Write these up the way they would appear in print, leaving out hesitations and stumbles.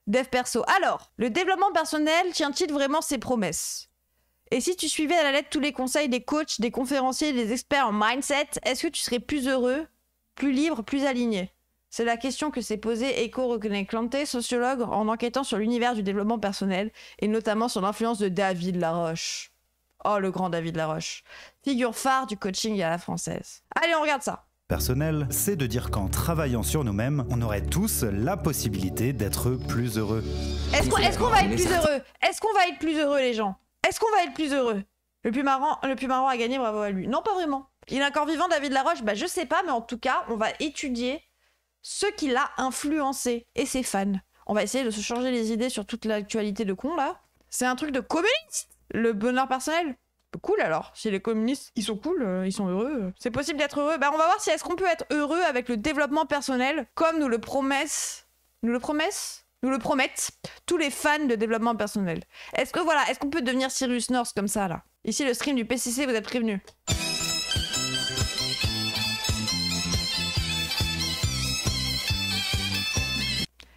Dev perso. Alors, le développement personnel tient-il vraiment ses promesses? Et si tu suivais à la lettre tous les conseils des coachs, des conférenciers, des experts en mindset, est-ce que tu serais plus heureux, plus libre, plus aligné? C'est la question que s'est posée Eiko Reconnaissante, sociologue, en enquêtant sur l'univers du développement personnel, et notamment sur l'influence de David Laroche. Oh, le grand David Laroche. Figure phare du coaching à la française. Allez, on regarde ça. Personnel, c'est de dire qu'en travaillant sur nous-mêmes, on aurait tous la possibilité d'être plus heureux. Est-ce qu'on va être plus heureux? Est-ce qu'on va être plus heureux, les gens? Est-ce qu'on va être plus heureux? Le plus marrant a gagné, bravo à lui. Non, pas vraiment. Il est encore vivant, David Laroche? Bah, je sais pas, mais en tout cas, on va étudier ce qui l'a influencé et ses fans. On va essayer de se changer les idées sur toute l'actualité de con, là. C'est un truc de communiste, le bonheur personnel. Cool alors, si les communistes, ils sont cool, ils sont heureux. C'est possible d'être heureux. Bah, on va voir si est-ce qu'on peut être heureux avec le développement personnel, comme nous le promettent tous les fans de développement personnel. Est-ce qu'on peut devenir Cyrus North comme ça, là? Ici, le stream du PCC, vous êtes prévenus.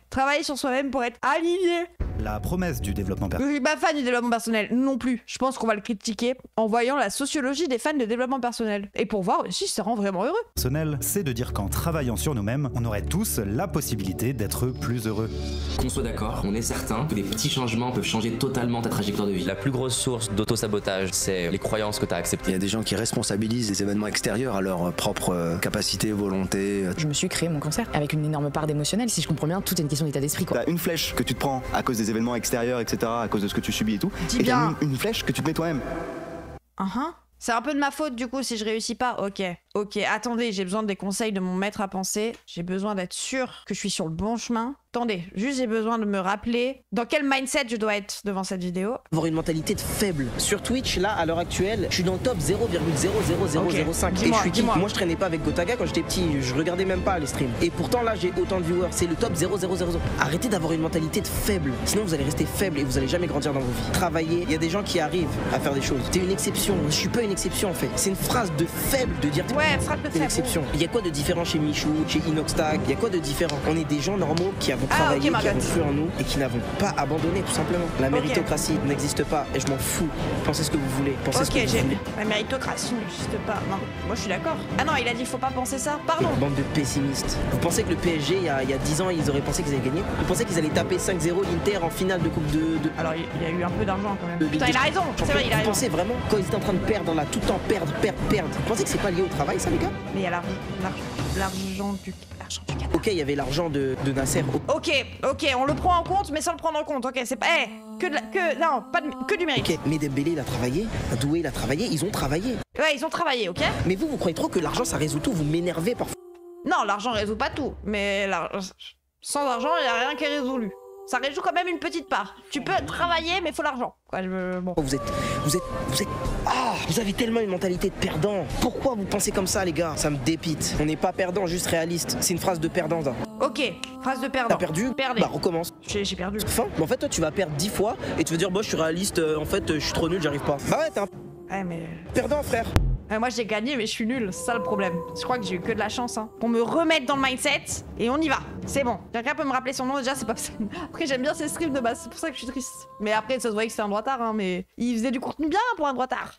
Travailler sur soi-même pour être aligné. La promesse du développement personnel. Je suis pas fan du développement personnel, non plus. Je pense qu'on va le critiquer en voyant la sociologie des fans de développement personnel. Et pour voir si ça rend vraiment heureux. Personnel, c'est de dire qu'en travaillant sur nous-mêmes, on aurait tous la possibilité d'être plus heureux. Qu'on soit d'accord, on est certain que des petits changements peuvent changer totalement ta trajectoire de vie. La plus grosse source d'auto-sabotage, c'est les croyances que tu as acceptées. Il y a des gens qui responsabilisent les événements extérieurs à leur propre capacité, volonté. Je me suis créé mon cancer avec une énorme part d'émotionnel. Si je comprends bien, tout est une question d'état d'esprit, quoi. T'as une flèche que tu te prends à cause des événements extérieurs, etc., à cause de ce que tu subis et tout. Dis et bien. t'as une flèche que tu te mets toi-même. C'est un peu de ma faute du coup si je réussis pas. Ok, attendez, j'ai besoin des conseils de mon maître à penser. J'ai besoin d'être sûr que je suis sur le bon chemin. Attendez, juste j'ai besoin de me rappeler dans quel mindset je dois être devant cette vidéo. Avoir une mentalité de faible. Sur Twitch, là, à l'heure actuelle, je suis dans le top 0,00005. Et je suis qui? Moi, je traînais pas avec Gotaga quand j'étais petit. Je regardais même pas les streams. Et pourtant, là, j'ai autant de viewers. C'est le top 0,000. Arrêtez d'avoir une mentalité de faible. Sinon, vous allez rester faible et vous allez jamais grandir dans vos vies. Travaillez. Il y a des gens qui arrivent à faire des choses. T'es une exception. Je suis pas une exception, en fait. C'est une phrase de faible de dire. Ouais, phrase de une faible. exception. Il y a quoi de différent chez Michou, chez Inoxtag? Il y a quoi de différent? On est des gens normaux qui avons travaillé, qui avons cru en nous et qui n'avons pas abandonné, tout simplement. La méritocratie n'existe pas et je m'en fous. Pensez ce que vous voulez. Pensez ce que vous voulez. La méritocratie n'existe pas. Non, moi je suis d'accord. Ah non, il a dit faut pas penser ça. Pardon. Bande de pessimistes. Vous pensez que le PSG, il y a 10 ans, ils auraient pensé qu'ils allaient gagner? Vous pensez qu'ils allaient taper 5-0 l'Inter en finale de Coupe de... Alors il y a eu un peu d'argent quand même. Putain, il a raison. C'est vrai, il a raison. Vous pensez vraiment, quand ils étaient en train de perdre là, tout le temps perdre, vous pensez que c'est pas lié au travail, ça, les gars? Mais il y a l'argent du Qatar. Ok, il y avait l'argent de Nasser. Ok, on le prend en compte, mais sans le prendre en compte. Ok, c'est pas... que du mérite. Ok, mais Dembélé, il a travaillé. Doué, il a travaillé. Ils ont travaillé. Ouais, ils ont travaillé, ok. Mais vous croyez trop que l'argent, ça résout tout. Vous m'énervez parfois. Non, l'argent résout pas tout. Mais sans argent, il y a rien qui est résolu. Ça résout quand même une petite part. Tu peux travailler, mais faut l'argent. Bon. Vous avez tellement une mentalité de perdant. Pourquoi vous pensez comme ça, les gars? Ça me dépite. On n'est pas perdant, juste réaliste. C'est une phrase de perdant, ça. Ok, phrase de perdant. T'as perdu? Perdez. Bah recommence. J'ai perdu. Fin. Mais en fait, toi, tu vas perdre 10 fois et tu vas dire, bah, je suis réaliste. En fait, je suis trop nul, j'arrive pas. Bah ouais, t'es un Ouais, mais... perdant, frère. Moi j'ai gagné mais je suis nul, c'est ça le problème. Je crois que j'ai eu que de la chance pour me remettre dans le mindset et on y va. C'est bon. Quelqu'un peut me rappeler son nom déjà, c'est pas possible. Après j'aime bien ses streams de base, c'est pour ça que je suis triste. Mais après ça se voyait que c'est un droitard mais il faisait du contenu bien pour un droitard.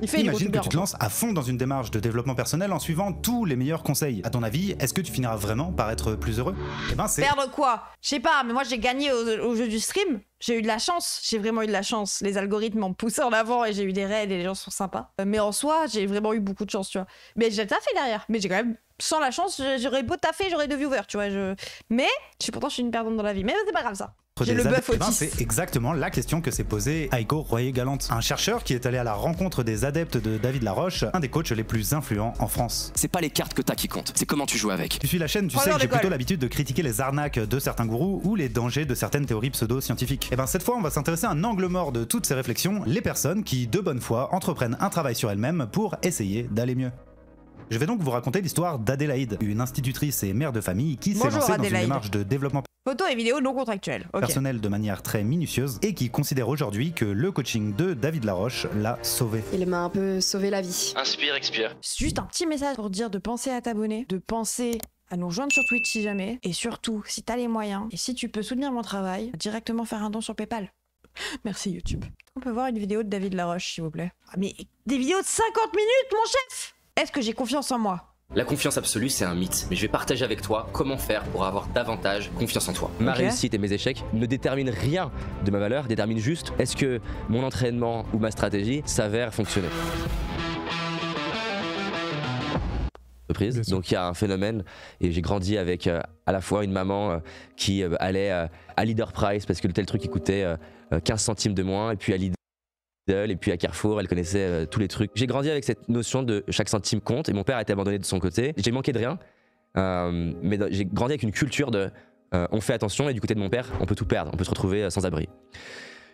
Imagine que tu te lances à fond dans une démarche de développement personnel en suivant tous les meilleurs conseils. À ton avis, est-ce que tu finiras vraiment par être plus heureux? Eh ben c'est... Perdre quoi? Je sais pas, mais moi j'ai gagné au jeu du stream. J'ai eu de la chance, j'ai vraiment eu de la chance. Les algorithmes m'ont poussé en avant et j'ai eu des raids et les gens sont sympas. Mais en soi, j'ai vraiment eu beaucoup de chance, tu vois. Mais j'ai taffé derrière. Mais j'ai quand même... Sans la chance, j'aurais beau taffer, j'aurais 2 viewers, tu vois. Mais pourtant je suis une perdante dans la vie. Mais c'est pas grave ça. J'ai le bœuf autiste. C'est exactement la question que s'est posée Eiko Royer-Galante, un chercheur qui est allé à la rencontre des adeptes de David Laroche, un des coachs les plus influents en France. C'est pas les cartes que t'as qui comptent, c'est comment tu joues avec. Tu suis la chaîne, tu sais que j'ai plutôt l'habitude de critiquer les arnaques de certains gourous ou les dangers de certaines théories pseudo-scientifiques. Et ben cette fois, on va s'intéresser à un angle mort de toutes ces réflexions, les personnes qui, de bonne foi, entreprennent un travail sur elles-mêmes pour essayer d'aller mieux. Je vais donc vous raconter l'histoire d'Adélaïde, une institutrice et mère de famille qui s'est lancée dans une démarche de développement photo et vidéo non contractuelles. Personnel de manière très minutieuse et qui considère aujourd'hui que le coaching de David Laroche l'a sauvé. Il m'a un peu sauvé la vie. Inspire, expire. Juste un petit message pour dire de penser à t'abonner, de penser à nous rejoindre sur Twitch si jamais. Et surtout, si t'as les moyens, et si tu peux soutenir mon travail, directement faire un don sur PayPal. Merci YouTube. On peut voir une vidéo de David Laroche, s'il vous plaît. Ah, mais des vidéos de 50 minutes, mon chef! Est-ce que j'ai confiance en moi? La confiance absolue, c'est un mythe, mais je vais partager avec toi comment faire pour avoir davantage confiance en toi. Ma réussite et mes échecs ne déterminent rien de ma valeur, déterminent juste est-ce que mon entraînement ou ma stratégie s'avère fonctionner. Donc il y a un phénomène et j'ai grandi avec à la fois une maman qui allait à Leader Price parce que tel truc il coûtait 15 centimes de moins, et puis à Lidl et puis à Carrefour, elle connaissait tous les trucs. J'ai grandi avec cette notion de chaque centime compte et mon père a été abandonné de son côté. J'ai manqué de rien, mais j'ai grandi avec une culture de on fait attention et du côté de mon père on peut tout perdre, on peut se retrouver sans abri.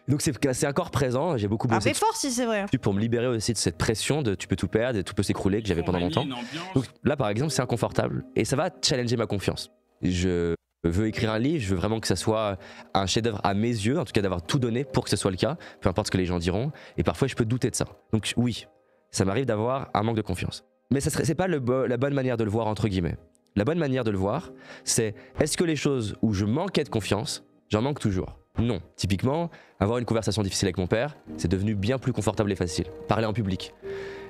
Donc c'est encore présent, j'ai beaucoup bossé fort si c'est vrai. Pour me libérer aussi de cette pression de tu peux tout perdre et tout peut s'écrouler que j'avais pendant longtemps. Donc là par exemple c'est inconfortable et ça va challenger ma confiance. Je veux écrire un livre, je veux vraiment que ça soit un chef-d'œuvre à mes yeux, en tout cas d'avoir tout donné pour que ce soit le cas, peu importe ce que les gens diront, et parfois je peux douter de ça. Donc oui, ça m'arrive d'avoir un manque de confiance. Mais c'est pas la bonne manière de le voir entre guillemets. La bonne manière de le voir, c'est est-ce que les choses où je manquais de confiance, j'en manque toujours? Non. Typiquement, avoir une conversation difficile avec mon père, c'est devenu bien plus confortable et facile. Parler en public,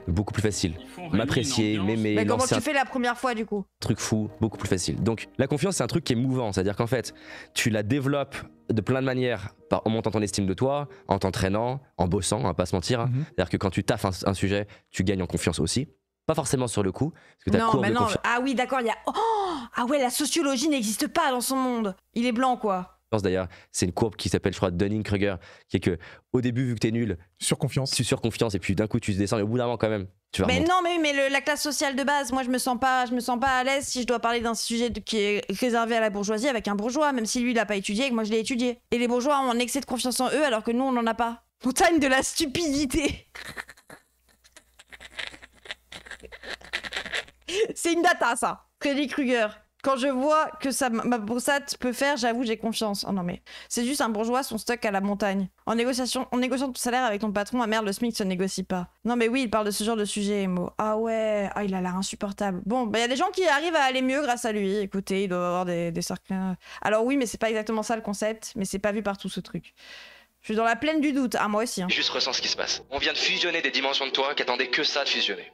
beaucoup plus facile. M'apprécier, m'aimer. Mais comment tu fais la première fois du coup? Truc fou, beaucoup plus facile. Donc la confiance c'est un truc qui est mouvant, c'est-à-dire qu'en fait, tu la développes de plein de manières, en montant ton estime de toi, en t'entraînant, en bossant, on va pas se mentir. C'est-à-dire que quand tu taffes un sujet, tu gagnes en confiance aussi. Pas forcément sur le coup, parce que ta courbe de confiance... Ah oui, d'accord, il y a... Oh ah ouais, la sociologie n'existe pas dans son monde. Il est blanc quoi. D'ailleurs, c'est une courbe qui s'appelle, je crois, Dunning-Kruger, qui est que au début, vu que t'es nul, tu surconfiance et puis d'un coup tu descends et au bout d'un moment quand même, tu vas remonter. Non, mais la classe sociale de base, moi je me sens pas à l'aise si je dois parler d'un sujet qui est réservé à la bourgeoisie avec un bourgeois, même si lui il a pas étudié et que moi je l'ai étudié. Et les bourgeois ont un excès de confiance en eux alors que nous on en a pas. Montagne de la stupidité. C'est une data ça, Freddy Krueger. Quand je vois que ça, ma broussate peut faire, j'avoue, j'ai confiance. Oh non mais, c'est juste un bourgeois, son stock à la montagne. En négociant ton salaire avec ton patron, ah merde, le SMIC se négocie pas. Non mais oui, il parle de ce genre de sujet, Emo. Ah ouais, il a l'air insupportable. Bon, bah y a des gens qui arrivent à aller mieux grâce à lui. Écoutez, il doit avoir des cercles. Alors oui, mais c'est pas exactement ça le concept, mais c'est pas vu partout ce truc. Je suis dans la plaine du doute. Ah moi aussi. Hein. Juste ressens ce qui se passe. On vient de fusionner des dimensions de toi qui attendaient que ça de fusionner.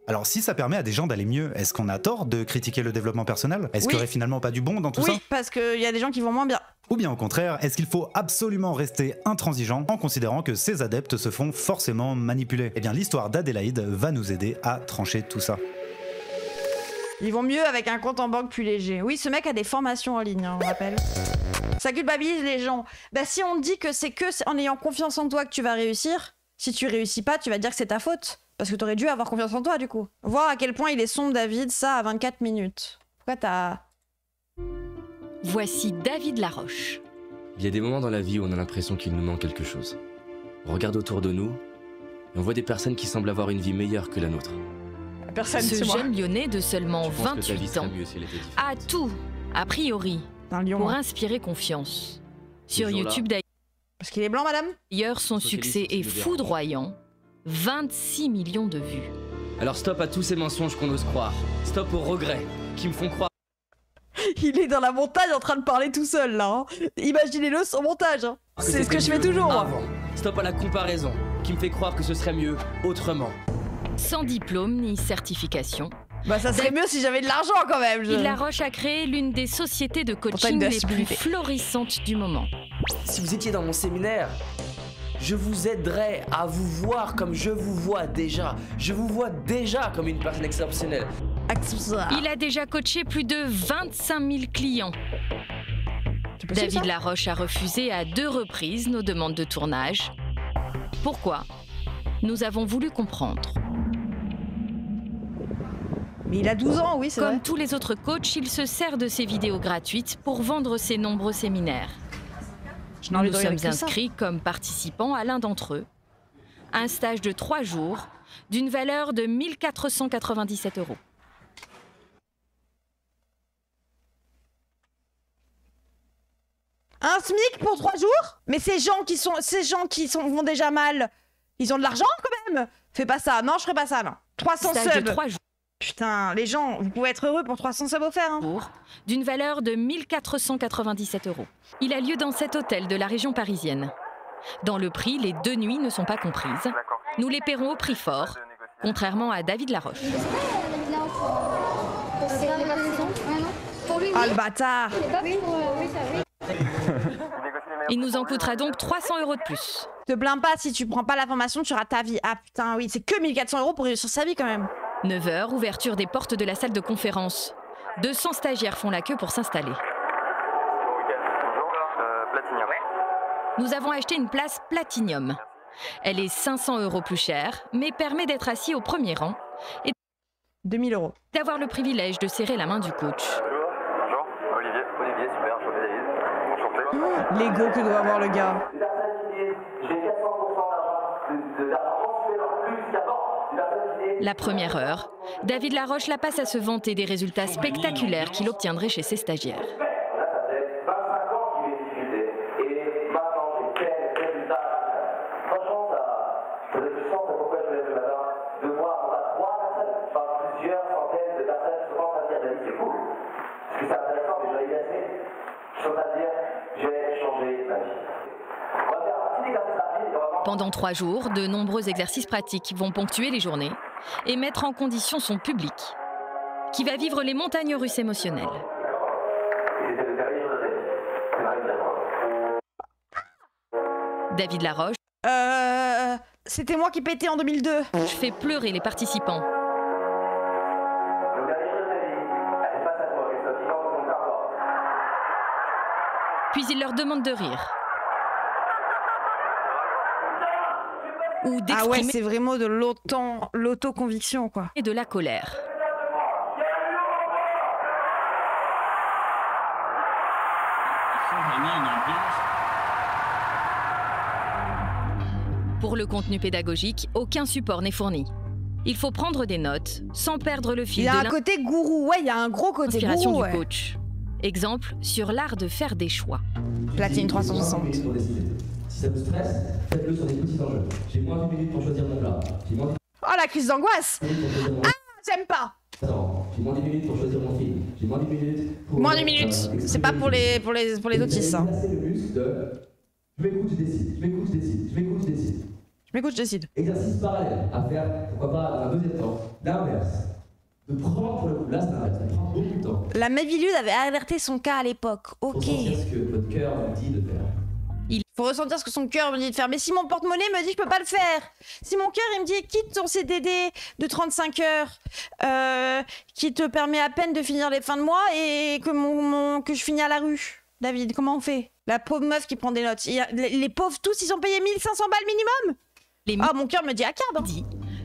Alors si ça permet à des gens d'aller mieux, est-ce qu'on a tort de critiquer le développement personnel? Est-ce qu'il n'y aurait finalement pas du bon dans tout ça? Oui, parce qu'il y a des gens qui vont moins bien. Ou bien au contraire, est-ce qu'il faut absolument rester intransigeant en considérant que ces adeptes se font forcément manipuler? Eh bien l'histoire d'Adélaïde va nous aider à trancher tout ça. Ils vont mieux avec un compte en banque plus léger. Oui, ce mec a des formations en ligne, hein, on rappelle. Ça culpabilise les gens. Bah si on te dit que c'est en ayant confiance en toi que tu vas réussir, si tu réussis pas, tu vas dire que c'est ta faute. Parce que t'aurais dû avoir confiance en toi, du coup. Voir à quel point il est sombre, David, ça, à 24 minutes. Pourquoi t'as... Voici David Laroche. Il y a des moments dans la vie où on a l'impression qu'il nous manque quelque chose. On regarde autour de nous et on voit des personnes qui semblent avoir une vie meilleure que la nôtre. Personne, ce jeune Lyonnais de seulement 28 ans a tout, a priori, pour inspirer confiance. Sur YouTube d'ailleurs... Parce qu'il est blanc, madame? D'ailleurs, son succès est foudroyant. 26 millions de vues. Alors stop à tous ces mensonges qu'on ose croire. Stop aux regrets qui me font croire. Il est dans la montagne en train de parler tout seul là. Hein. Imaginez-le sans montage. Hein. C'est ce que je fais toujours. Moi. Stop à la comparaison qui me fait croire que ce serait mieux autrement. Sans diplôme ni certification. Bah ça serait mieux si j'avais de l'argent quand même. David Laroche a créé l'une des sociétés de coaching les plus florissantes du moment. Si vous étiez dans mon séminaire, je vous aiderai à vous voir comme je vous vois déjà. Je vous vois déjà comme une personne exceptionnelle. Il a déjà coaché plus de 25 000 clients. David Laroche a refusé à 2 reprises nos demandes de tournage. Pourquoi? Nous avons voulu comprendre. Mais il a 12 ans, oui, c'est vrai. Comme tous les autres coachs, il se sert de ses vidéos gratuites pour vendre ses nombreux séminaires. Nous sommes inscrits comme participants à l'un d'entre eux. Un stage de 3 jours, d'une valeur de 1 497 €. Un SMIC pour 3 jours? Mais ces gens qui vont déjà mal, ils ont de l'argent quand même. Fais pas ça, non, je ferai pas ça, non. 300 stage subs. de 3 jours. Putain, les gens, vous pouvez être heureux pour 300 subs offerts. Hein. D'une valeur de 1497 €. Il a lieu dans cet hôtel de la région parisienne. Dans le prix, les 2 nuits ne sont pas comprises. Nous les paierons au prix fort, contrairement à David Laroche. Ah le bâtard. Il nous en coûtera donc 300 € de plus. Te plains pas, si tu prends pas la formation, tu rates ta vie. Ah putain, oui, c'est que 1400 € pour réussir sa vie quand même. 9 h, ouverture des portes de la salle de conférence. 200 stagiaires font la queue pour s'installer. Nous avons acheté une place Platinium. Elle est 500 € plus chère, mais permet d'être assis au premier rang et 2000 €. D'avoir le privilège de serrer la main du coach. Bonjour, Olivier, super, je suis David, enchanté. L'ego que doit avoir le gars. La première heure, David Laroche la passe à se vanter des résultats spectaculaires qu'il obtiendrait chez ses stagiaires. Pendant 3 jours, de nombreux exercices pratiques vont ponctuer les journées et mettre en condition son public, qui va vivre les montagnes russes émotionnelles. David Laroche. C'était moi qui pétais en 2002. Je fais pleurer les participants. Puis il leur demande de rire. Ou ah ouais, c'est vraiment de l'autoconviction, quoi. Et de la colère. Pour le contenu pédagogique, aucun support n'est fourni. Il faut prendre des notes sans perdre le fil de l'inspiration. Il y a un côté gourou, ouais, il y a un gros côté gourou, du coach. Exemple sur l'art de faire des choix. Platine 360. Si ça vous stresse, faites-le sur des petits enjeux. J'ai moins d'1 minute pour choisir mon plat. Oh la crise d'angoisse. Ah, j'aime pas. J'ai moins d'1 minute pour choisir mon film. J'ai moins d'1 minute pour... Moins d'1 minute. C'est pas pour les autistes. Hein. C'est le muscle de... Je m'écoute, je décide. Je m'écoute, je décide. Je m'écoute, je décide. Je m'écoute, je décide. Exercice parallèle à faire, pourquoi pas dans un deuxième temps. L'inverse. De prendre pour le coup. Là, ça prend beaucoup de temps. La Mévilude avait alerté son cas à l'époque. Ok. Faut sentir ce que votre cœur vous dit de faire. Il faut ressentir ce que son cœur me dit de faire. Mais si mon porte-monnaie me dit que je peux pas le faire, si mon cœur il me dit quitte ton CDD de 35 heures qui te permet à peine de finir les fins de mois et que je finis à la rue, David, comment on fait? La pauvre meuf qui prend des notes. Les pauvres tous, ils ont payé 1500 balles minimum. Ah, mon cœur me dit à carte. Hein.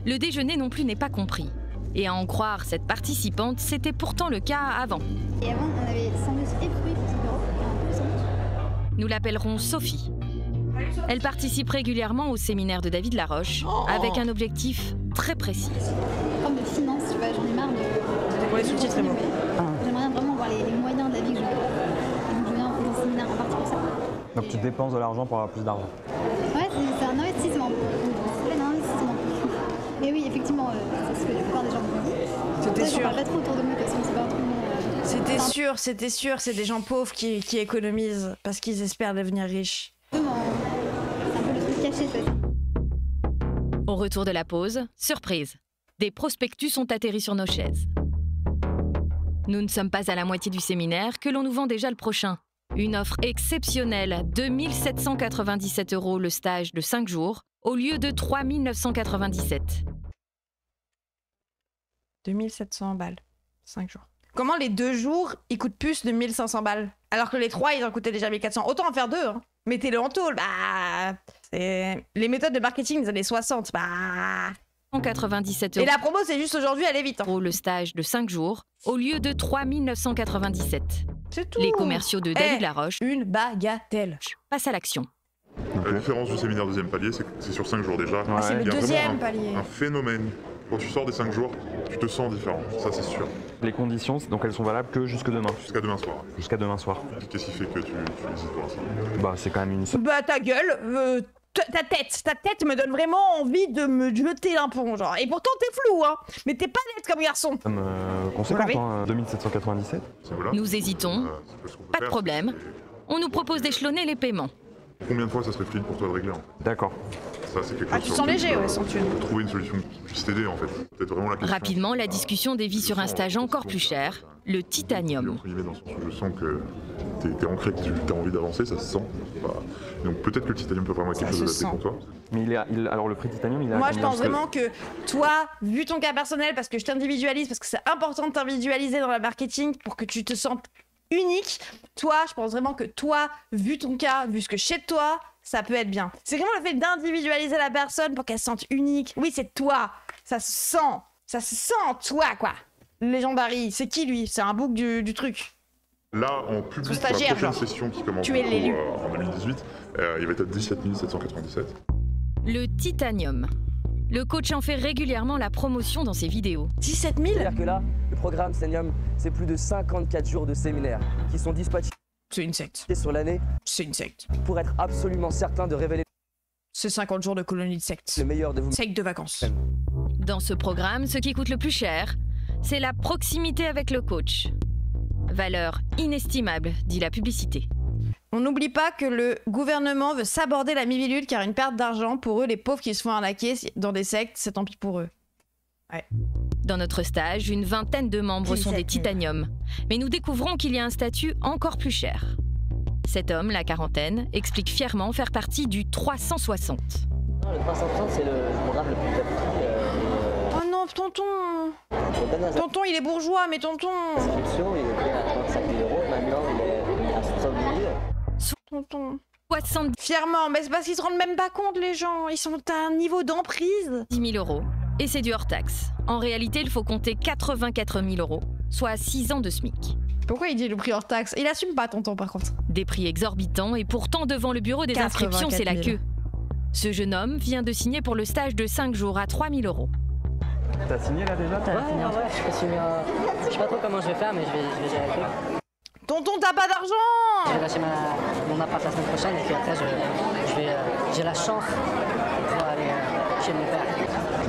Le déjeuner non plus n'est pas compris. Et à en croire cette participante, c'était pourtant le cas avant. Et avant, on avait sandwich et fruits pour ce bureau. Nous l'appellerons Sophie. Elle participe régulièrement au séminaire de David Laroche avec un objectif très précis. Comme de finance, tu vois, j'en ai marre de... C'était pour les sous-titres, c'est bon. J'aimerais vraiment voir les moyens de la vie que je veux. Donc je viens faire des séminaires en partie pour ça. Donc tu dépenses de l'argent pour avoir plus d'argent. Ouais, c'est un investissement. C'est un investissement. Et oui, effectivement, c'est ce que la plupart des gens font. C'était sûr. Je parle pas trop autour de moi parce qu'on sait pas trop. C'était sûr, c'est des gens pauvres qui économisent parce qu'ils espèrent devenir riches. C'est un peu le truc caché, ça. Au retour de la pause, surprise, des prospectus ont atterri sur nos chaises. Nous ne sommes pas à la moitié du séminaire que l'on nous vend déjà le prochain. Une offre exceptionnelle, 2 797 € le stage de 5 jours, au lieu de 3 997. 2700 balles, 5 jours. Comment les 2 jours, ils coûtent plus de 1500 balles? Alors que les 3, ils en coûtaient déjà 1400. Autant en faire 2, hein. Mettez-le en tôle, bah... C'est les méthodes de marketing des années 60, bah... 197 €. Et la promo, c'est juste aujourd'hui, elle est vite. Hein. Le stage de 5 jours, au lieu de 3 997. C'est tout. Les commerciaux de David Laroche. Une bagatelle. Passe à l'action. La différence du séminaire deuxième palier, c'est que c'est sur 5 jours déjà. Ah, c'est le deuxième palier. Un phénomène. Quand tu sors des 5 jours, tu te sens différent, ça c'est sûr. Les conditions, donc elles sont valables que jusque demain. Jusqu'à demain soir. Jusqu'à demain soir. Qu'est-ce qui fait que tu hésites pour ça? Bah c'est quand même une... Bah ta gueule, Ta tête me donne vraiment envie de me jeter d'un pont, genre. Et pourtant, t'es flou, hein. Mais t'es pas net comme garçon. Conséquent, hein, 2797. Nous hésitons. Pas de problème. On nous propose d'échelonner les paiements. Combien de fois ça serait fluide pour toi de régler? D'accord. Ça, c'est quelque chose. Tu sens léger, ouais, sans thune. Trouver une solution qui puisse t'aider, en fait. Peut-être vraiment la question. Rapidement, la discussion dévie sur un stage encore plus cher, le titanium. Je sens que t'es ancré, que t'as envie d'avancer, ça se sent. Donc peut-être que le titanium peut vraiment être quelque chose d'adapté pour toi. Mais alors le prix titanium, il a. Moi, je pense vraiment que toi, vu ton cas personnel, parce que je t'individualise, parce que c'est important de t'individualiser dans le marketing pour que tu te sentes unique. Toi, je pense vraiment que toi, vu ton cas, vu ce que je sais de toi, ça peut être bien. C'est vraiment le fait d'individualiser la personne pour qu'elle se sente unique. Oui, c'est toi. Ça se sent en toi, quoi. Légendary, c'est qui lui? C'est un bouc du truc. Là, en public, pour la prochaine session qui commence en 2018, il va être à 17 797. Le titanium. Le coach en fait régulièrement la promotion dans ses vidéos. 17 000? C'est-à-dire que là, le programme Titanium, c'est plus de 54 jours de séminaires qui sont dispatchés. C'est une secte. Sur l'année. C'est une secte. Pour être absolument certain de révéler. C'est 50 jours de colonie de secte. Le meilleur de vous. Secte de vacances. Dans ce programme, ce qui coûte le plus cher, c'est la proximité avec le coach. Valeur inestimable, dit la publicité. On n'oublie pas que le gouvernement veut s'aborder la Miviludes car une perte d'argent pour eux, les pauvres qui se font arnaquer dans des sectes, c'est tant pis pour eux. Ouais. Dans notre stage, une vingtaine de membres sont des titaniums. Mais nous découvrons qu'il y a un statut encore plus cher. Cet homme, la quarantaine, explique fièrement faire partie du 360. Le 360, c'est le programme le plus petit. Oh non, tonton! Tonton, il est bourgeois, mais tonton! L'inscription, il était à 35 000 €, maintenant il est à 70 000. Tonton. 70. Fièrement, mais c'est parce qu'ils se rendent même pas compte, les gens. Ils sont à un niveau d'emprise. 10 000 €. Et c'est du hors-taxe. En réalité, il faut compter 84 000 €, soit 6 ans de SMIC. Pourquoi il dit le prix hors taxe? Il assume pas, tonton, par contre. Des prix exorbitants et pourtant devant le bureau des inscriptions, c'est la queue. Ce jeune homme vient de signer pour le stage de 5 jours à 3 000 €. T'as signé là déjà? Ouais, je sais pas trop comment je vais faire, mais je vais gérer le truc. Tonton, t'as pas d'argent! Je vais lâcher mon appart la semaine prochaine et puis après, j'ai la chance de pouvoir aller chez mon père.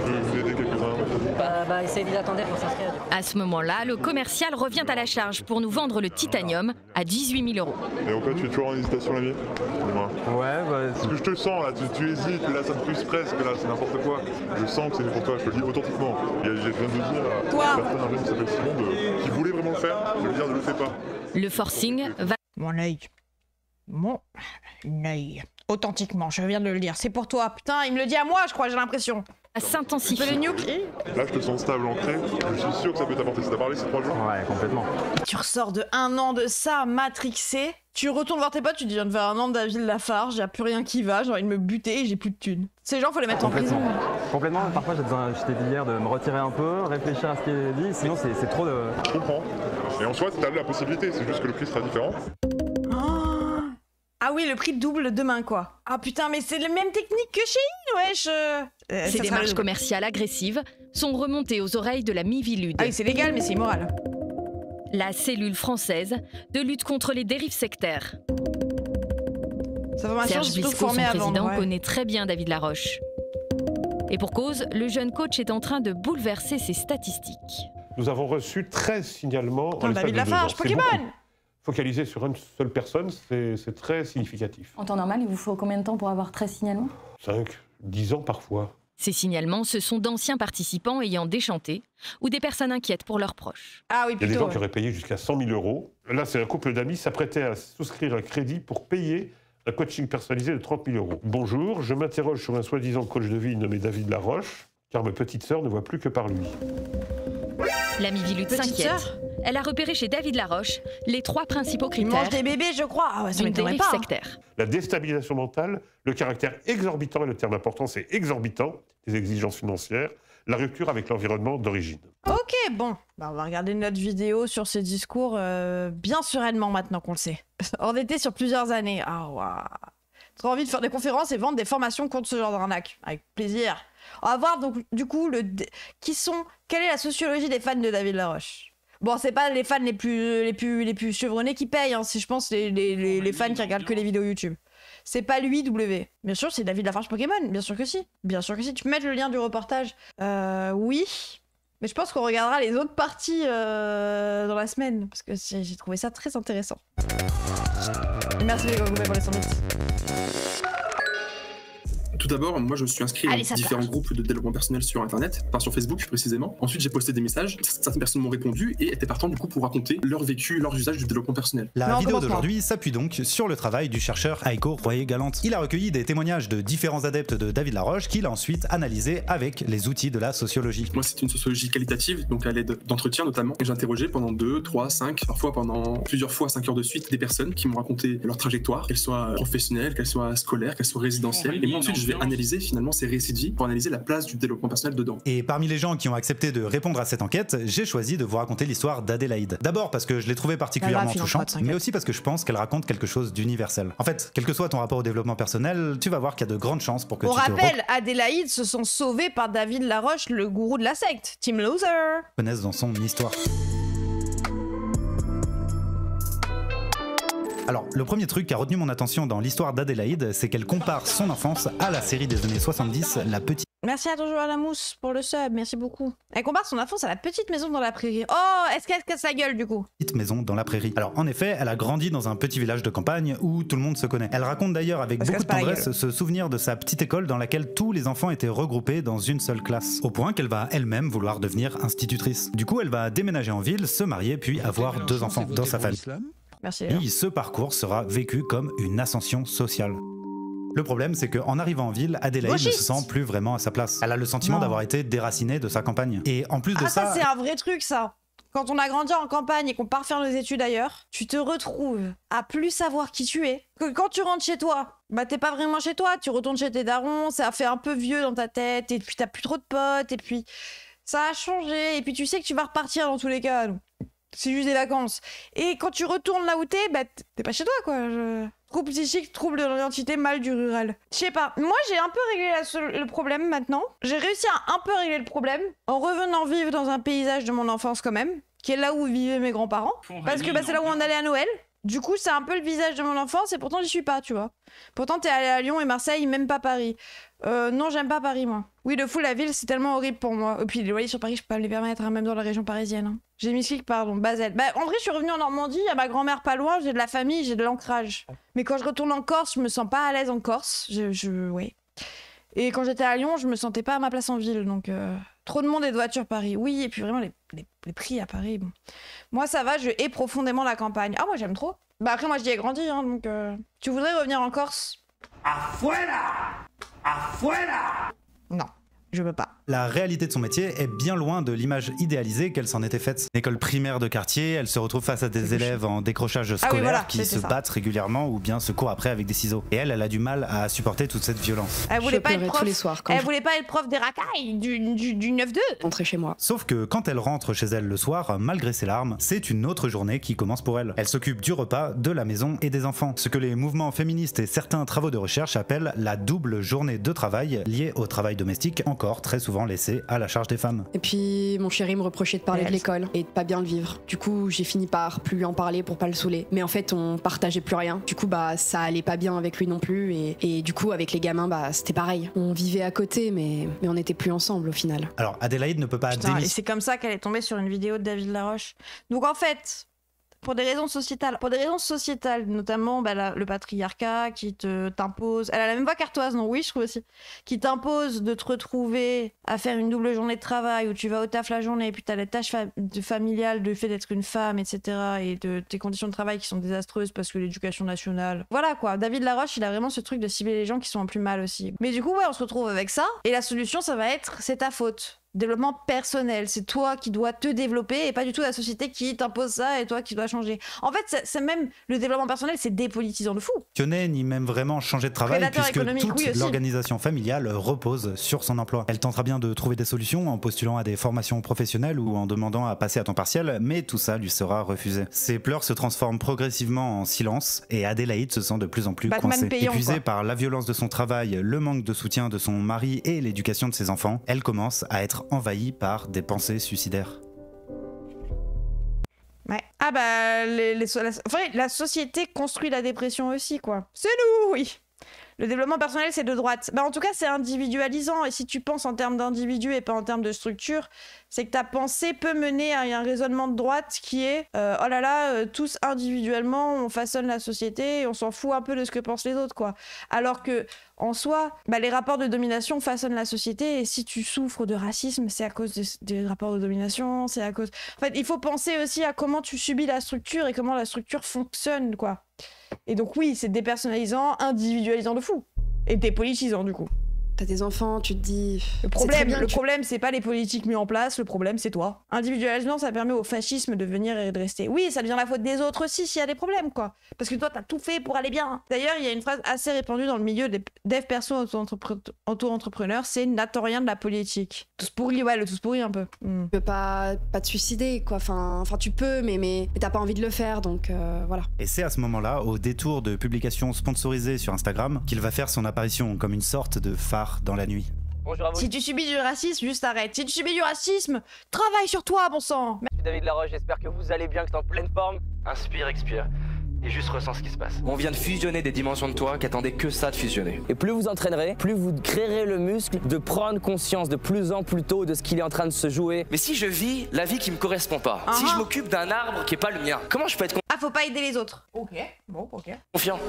Je peux vous aider quelques-uns. Essayez de l'attendre pour s'inscrire. À ce moment-là, le commercial revient à la charge pour nous vendre le titanium à 18 000 €. Et en fait, tu es toujours en hésitation, la vie? Ouais, parce que je te sens là, tu hésites, là ça te frustre presque, là c'est n'importe quoi. Je sens que c'est pour toi, je te le dis authentiquement. Je viens de dire toi, une personne qui s'appelle Simon qui voulait vraiment le faire, je veux dire, ne le fais pas. Le forcing va... Mon œil. Mon œil. Authentiquement, je viens de le dire. C'est pour toi. Putain, il me le dit à moi, je crois, j'ai l'impression. À s'intensifier. Là, je te sens stable, ancré. Je suis sûr que ça peut t'apporter. Ça t'a parlé ces 3 jours? Ouais, complètement. Tu ressors de 1 an de ça, matrixé. Tu retournes voir tes potes, tu dis, je viens de faire 1 an de David Lafarge, j'ai plus rien qui va, j'ai envie de me buter et j'ai plus de thunes. Ces gens, faut les mettre en prison. Complètement. Parfois, je t'ai dit hier de me retirer un peu, réfléchir à ce qui est dit, sinon c'est trop de... Je comprends. Et en soi, t'as la possibilité, c'est juste que le prix sera différent. Ah oui, le prix double demain, quoi. Ah putain, mais c'est la même technique que chez nous, wesh. Ces démarches commerciales agressives sont remontées aux oreilles de la Miviludes. Ah oui, c'est légal, mais c'est immoral. La cellule française de lutte contre les dérives sectaires. Serge Bisco, son président, connaît très bien David Laroche. Et pour cause, le jeune coach est en train de bouleverser ses statistiques. Nous avons reçu 13 signalements en l'espace de 2 ans. David Lafarge, Pokémon! Focalisé sur une seule personne, c'est très significatif. En temps normal, il vous faut combien de temps pour avoir 13 signalements? 5, 10 ans parfois. Ces signalements, ce sont d'anciens participants ayant déchanté ou des personnes inquiètes pour leurs proches. Ah oui, plutôt, il y a des gens qui auraient payé jusqu'à 100 000 €. Là, c'est un couple d'amis qui s'apprêtait à souscrire un crédit pour payer un coaching personnalisé de 30 000 €. Bonjour, je m'interroge sur un soi-disant coach de vie nommé David Laroche, car ma petite sœur ne voit plus que par lui. La Miviludes s'inquiète. Elle a repéré chez David Laroche les 3 principaux critères. Il mange des bébés, je crois. Ah ouais, ça m'étonnerait pas. Sectaire. La déstabilisation mentale, le caractère exorbitant, et le terme important c'est exorbitant, des exigences financières, la rupture avec l'environnement d'origine. Ok, bon. Bah, on va regarder notre vidéo sur ces discours bien sereinement maintenant qu'on le sait. Endetté sur plusieurs années. Ah waouh. Trop envie de faire des conférences et vendre des formations contre ce genre d'arnaque. Avec plaisir. On va voir donc du coup quelle est la sociologie des fans de David Laroche. Bon, c'est pas les fans les plus chevronnés qui payent, hein, c'est je pense les fans qui regardent que les vidéos YouTube. C'est pas lui, W. Bien sûr, c'est David Lafarge Pokémon. Bien sûr que si. Bien sûr que si. Tu peux mettre le lien du reportage. Oui. Mais je pense qu'on regardera les autres parties dans la semaine. Parce que j'ai trouvé ça très intéressant. Et merci les gars pour les 100 bits. Tout d'abord, moi je me suis inscrit dans différents groupes de développement personnel sur internet, pas sur Facebook précisément. Ensuite j'ai posté des messages, certaines personnes m'ont répondu et étaient partantes du coup pour raconter leur vécu, leur usage du développement personnel. La vidéo d'aujourd'hui s'appuie donc sur le travail du chercheur Aiko Royer-Galante. Il a recueilli des témoignages de différents adeptes de David Laroche qu'il a ensuite analysé avec les outils de la sociologie. Moi c'est une sociologie qualitative, donc à l'aide d'entretiens notamment, et j'ai interrogé pendant 2, 3, 5, parfois pendant plusieurs fois 5 heures de suite des personnes qui m'ont raconté leur trajectoire, qu'elles soient professionnelles, qu'elles soient scolaires, qu'elles soient résidentielles, et moi ensuite je vais analyser finalement ces récits de vie pour analyser la place du développement personnel dedans. Et parmi les gens qui ont accepté de répondre à cette enquête, j'ai choisi de vous raconter l'histoire d'Adélaïde. D'abord parce que je l'ai trouvée particulièrement touchante, mais aussi parce que je pense qu'elle raconte quelque chose d'universel. En fait, quel que soit ton rapport au développement personnel, tu vas voir qu'il y a de grandes chances pour que tu te rappelle, Adélaïde se sont sauvés par David Laroche, le gourou de la secte. Team Loser. Connaissent dans son histoire. Alors, le premier truc qui a retenu mon attention dans l'histoire d'Adélaïde, c'est qu'elle compare son enfance à la série des années 70, La Petite. Merci à ton joueur à la mousse pour le sub, merci beaucoup. Elle compare son enfance à La Petite Maison dans la Prairie. Oh, est-ce qu'elle casse sa gueule du coup? Petite Maison dans la Prairie. Alors, en effet, elle a grandi dans un petit village de campagne où tout le monde se connaît. Elle raconte d'ailleurs avec beaucoup de tendresse ce souvenir de sa petite école dans laquelle tous les enfants étaient regroupés dans une seule classe. Au point qu'elle va elle-même vouloir devenir institutrice. Du coup, elle va déménager en ville, se marier, puis avoir 2 enfants dans sa famille. Merci. Puis ce parcours sera vécu comme une ascension sociale. Le problème, c'est qu'en arrivant en ville, Adélaïde ne se sent plus vraiment à sa place. Elle a le sentiment d'avoir été déracinée de sa campagne. Et en plus de ça c'est un vrai truc ça. Quand on a grandi en campagne et qu'on part faire nos études ailleurs, tu te retrouves à plus savoir qui tu es. Que quand tu rentres chez toi, bah t'es pas vraiment chez toi, tu retournes chez tes darons, ça fait un peu vieux dans ta tête, et puis t'as plus trop de potes, et puis ça a changé, et puis tu sais que tu vas repartir dans tous les cas. Donc. C'est juste des vacances. Et quand tu retournes là où t'es, bah t'es pas chez toi quoi. Trouble psychique, trouble de l'identité, mal du rural. Je sais pas. Moi j'ai un peu réglé le problème maintenant. J'ai réussi à un peu régler le problème en revenant vivre dans un paysage de mon enfance quand même, qui est là où vivaient mes grands-parents. Parce que bah, c'est là où on allait à Noël. Du coup c'est un peu le visage de mon enfance et pourtant j'y suis pas, tu vois. Pourtant t'es allé à Lyon et Marseille, même pas Paris. Non, j'aime pas Paris, moi. Oui, le fou, la ville, c'est tellement horrible pour moi. Et puis les loyers sur Paris, je peux pas me les permettre, hein, même dans la région parisienne. Hein. J'ai mis clic, pardon, Basel. Bah, en vrai, je suis revenue en Normandie, à ma grand-mère pas loin, j'ai de la famille, j'ai de l'ancrage. Mais quand je retourne en Corse, je me sens pas à l'aise en Corse. Ouais. Et quand j'étais à Lyon, je me sentais pas à ma place en ville, donc... Trop de monde et de voitures Paris. Oui, et puis vraiment, les prix à Paris, bon. Moi, ça va, je hais profondément la campagne. Ah, moi, j'aime trop. Bah après, moi, j'y ai grandi, hein, donc... Tu voudrais revenir en Corse? Afuera! Afuera! Non, je veux pas. La réalité de son métier est bien loin de l'image idéalisée qu'elle s'en était faite. École primaire de quartier, elle se retrouve face à des élèves en décrochage scolaire qui se battent régulièrement ou bien se courent après avec des ciseaux. Et elle a du mal à supporter toute cette violence. Elle voulait pas être prof. Tous les soirs, elle voulait pas être prof des racailles, du 9-2. Rentrer chez moi. Sauf que quand elle rentre chez elle le soir, malgré ses larmes, c'est une autre journée qui commence pour elle. Elle s'occupe du repas, de la maison et des enfants. Ce que les mouvements féministes et certains travaux de recherche appellent la double journée de travail liée au travail domestique, encore très souvent laissée à la charge des femmes. Et puis mon chéri me reprochait de parler de l'école et de pas bien le vivre. Du coup j'ai fini par plus lui en parler pour pas le saouler. Mais en fait on partageait plus rien. Du coup bah ça allait pas bien avec lui non plus et du coup avec les gamins bah c'était pareil. On vivait à côté mais on n'était plus ensemble au final. Alors Adélaïde ne peut pas démissionner. Et c'est comme ça qu'elle est tombée sur une vidéo de David Laroche. Donc en fait... Pour des raisons sociétales, notamment bah, le patriarcat qui t'impose, elle a la même voix qu'Artoise, non? Oui, je trouve aussi, qui t'impose de te retrouver à faire une double journée de travail où tu vas au taf la journée et puis t'as les tâches familiales du fait d'être une femme, etc. et de tes conditions de travail qui sont désastreuses parce que l'éducation nationale. Voilà quoi, David Laroche, il a vraiment ce truc de cibler les gens qui sont en plus mal aussi. Mais du coup, ouais, on se retrouve avec ça et la solution, ça va être, c'est ta faute. Développement personnel, c'est toi qui dois te développer et pas du tout la société qui t'impose ça et toi qui dois changer. En fait, c'est même le développement personnel, c'est dépolitisant de fou. Ni même vraiment changer de travail puisque toute l'organisation familiale repose sur son emploi. Elle tentera bien de trouver des solutions en postulant à des formations professionnelles ou en demandant à passer à temps partiel, mais tout ça lui sera refusé. Ses pleurs se transforment progressivement en silence et Adélaïde se sent de plus en plus coincée. Épuisée par la violence de son travail, le manque de soutien de son mari et l'éducation de ses enfants, elle commence à être envahie par des pensées suicidaires. Ouais. Ah bah, la société construit la dépression aussi, quoi. C'est nous, oui. Le développement personnel, c'est de droite. Bah, en tout cas, c'est individualisant. Et si tu penses en termes d'individu et pas en termes de structure, c'est que ta pensée peut mener à un raisonnement de droite qui est oh là là, tous individuellement, on façonne la société et on s'en fout un peu de ce que pensent les autres, quoi. Alors que, en soi, bah, les rapports de domination façonnent la société. Et si tu souffres de racisme, c'est à cause des rapports de domination, c'est à cause... En fait, il faut penser aussi à comment tu subis la structure et comment la structure fonctionne, quoi. Et donc oui, c'est dépersonnalisant, individualisant de fou. Et dépolitisant, du coup. T'as des enfants, tu te dis... Le problème, c'est pas les politiques mis en place, le problème, c'est toi. Individualisation, ça permet au fascisme de venir et de rester. Oui, ça devient la faute des autres aussi s'il y a des problèmes, quoi. Parce que toi, t'as tout fait pour aller bien. D'ailleurs, il y a une phrase assez répandue dans le milieu des dev perso auto-entrepreneurs, c'est « n'attends rien de la politique ». Tous pourris, ouais, le tous pourri un peu. Tu peux pas te suicider, quoi. Enfin, tu peux, mais t'as pas envie de le faire, donc voilà. Et c'est à ce moment-là, au détour de publications sponsorisées sur Instagram, qu'il va faire son apparition comme une sorte de phare dans la nuit. Bonjour à vous. Si tu subis du racisme, juste arrête. Si tu subis du racisme, travaille sur toi, bon sang. Je suis David Laroche, j'espère que vous allez bien, que t'es en pleine forme. Inspire, expire. Et juste ressens ce qui se passe. On vient de fusionner des dimensions de toi qui attendaient que ça de fusionner. Et plus vous entraînerez, plus vous créerez le muscle de prendre conscience de plus en plus tôt de ce qu'il est en train de se jouer. Mais si je vis la vie qui me correspond pas, si je m'occupe d'un arbre qui est pas le mien, comment je peux être Ah, faut pas aider les autres. Ok, bon, ok. Confiant.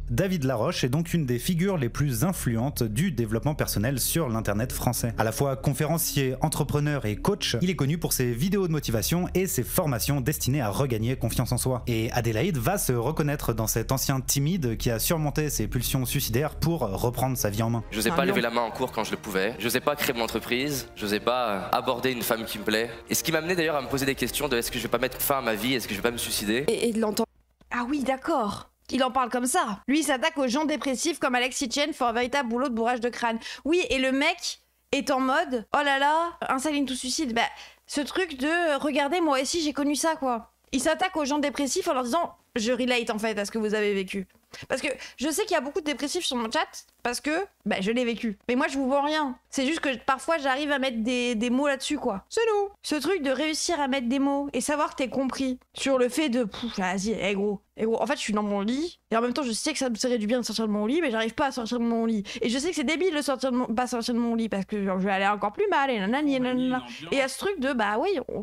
David Laroche est donc une des figures les plus influentes du développement personnel sur l'internet français. À la fois conférencier, entrepreneur et coach, il est connu pour ses vidéos de motivation et ses formations destinées à regagner confiance en soi. Et Adélaïde va se reconnaître dans cet ancien timide qui a surmonté ses pulsions suicidaires pour reprendre sa vie en main. J'osais pas lever la main en cours quand je le pouvais, j'osais pas créer mon entreprise, j'osais pas aborder une femme qui me plaît. Et ce qui m'a amené d'ailleurs à me poser des questions de est-ce que je vais pas mettre fin à ma vie, est-ce que je vais pas me suicider. Et de l'entendre. Ah oui, d'accord. Il en parle comme ça. Lui, il s'attaque aux gens dépressifs comme Alexis Chen, fait un véritable boulot de bourrage de crâne. Oui, et le mec est en mode oh là là, un tout suicide. Bah, ce truc de regardez, moi aussi j'ai connu ça, quoi. Il s'attaque aux gens dépressifs en leur disant je relate en fait à ce que vous avez vécu. Parce que je sais qu'il y a beaucoup de dépressifs sur mon chat parce que bah, je l'ai vécu. Mais moi je vous vends rien. C'est juste que parfois j'arrive à mettre des mots là-dessus, quoi. C'est nous. Ce truc de réussir à mettre des mots et savoir que t'es compris sur le fait de vas-y, gros. Et gros, en fait je suis dans mon lit et en même temps je sais que ça me serait du bien de sortir de mon lit, mais j'arrive pas à sortir de mon lit. Et je sais que c'est débile de pas sortir de mon lit parce que genre, je vais aller encore plus mal et nanani et nanana. Et il y a ce truc de bah oui, on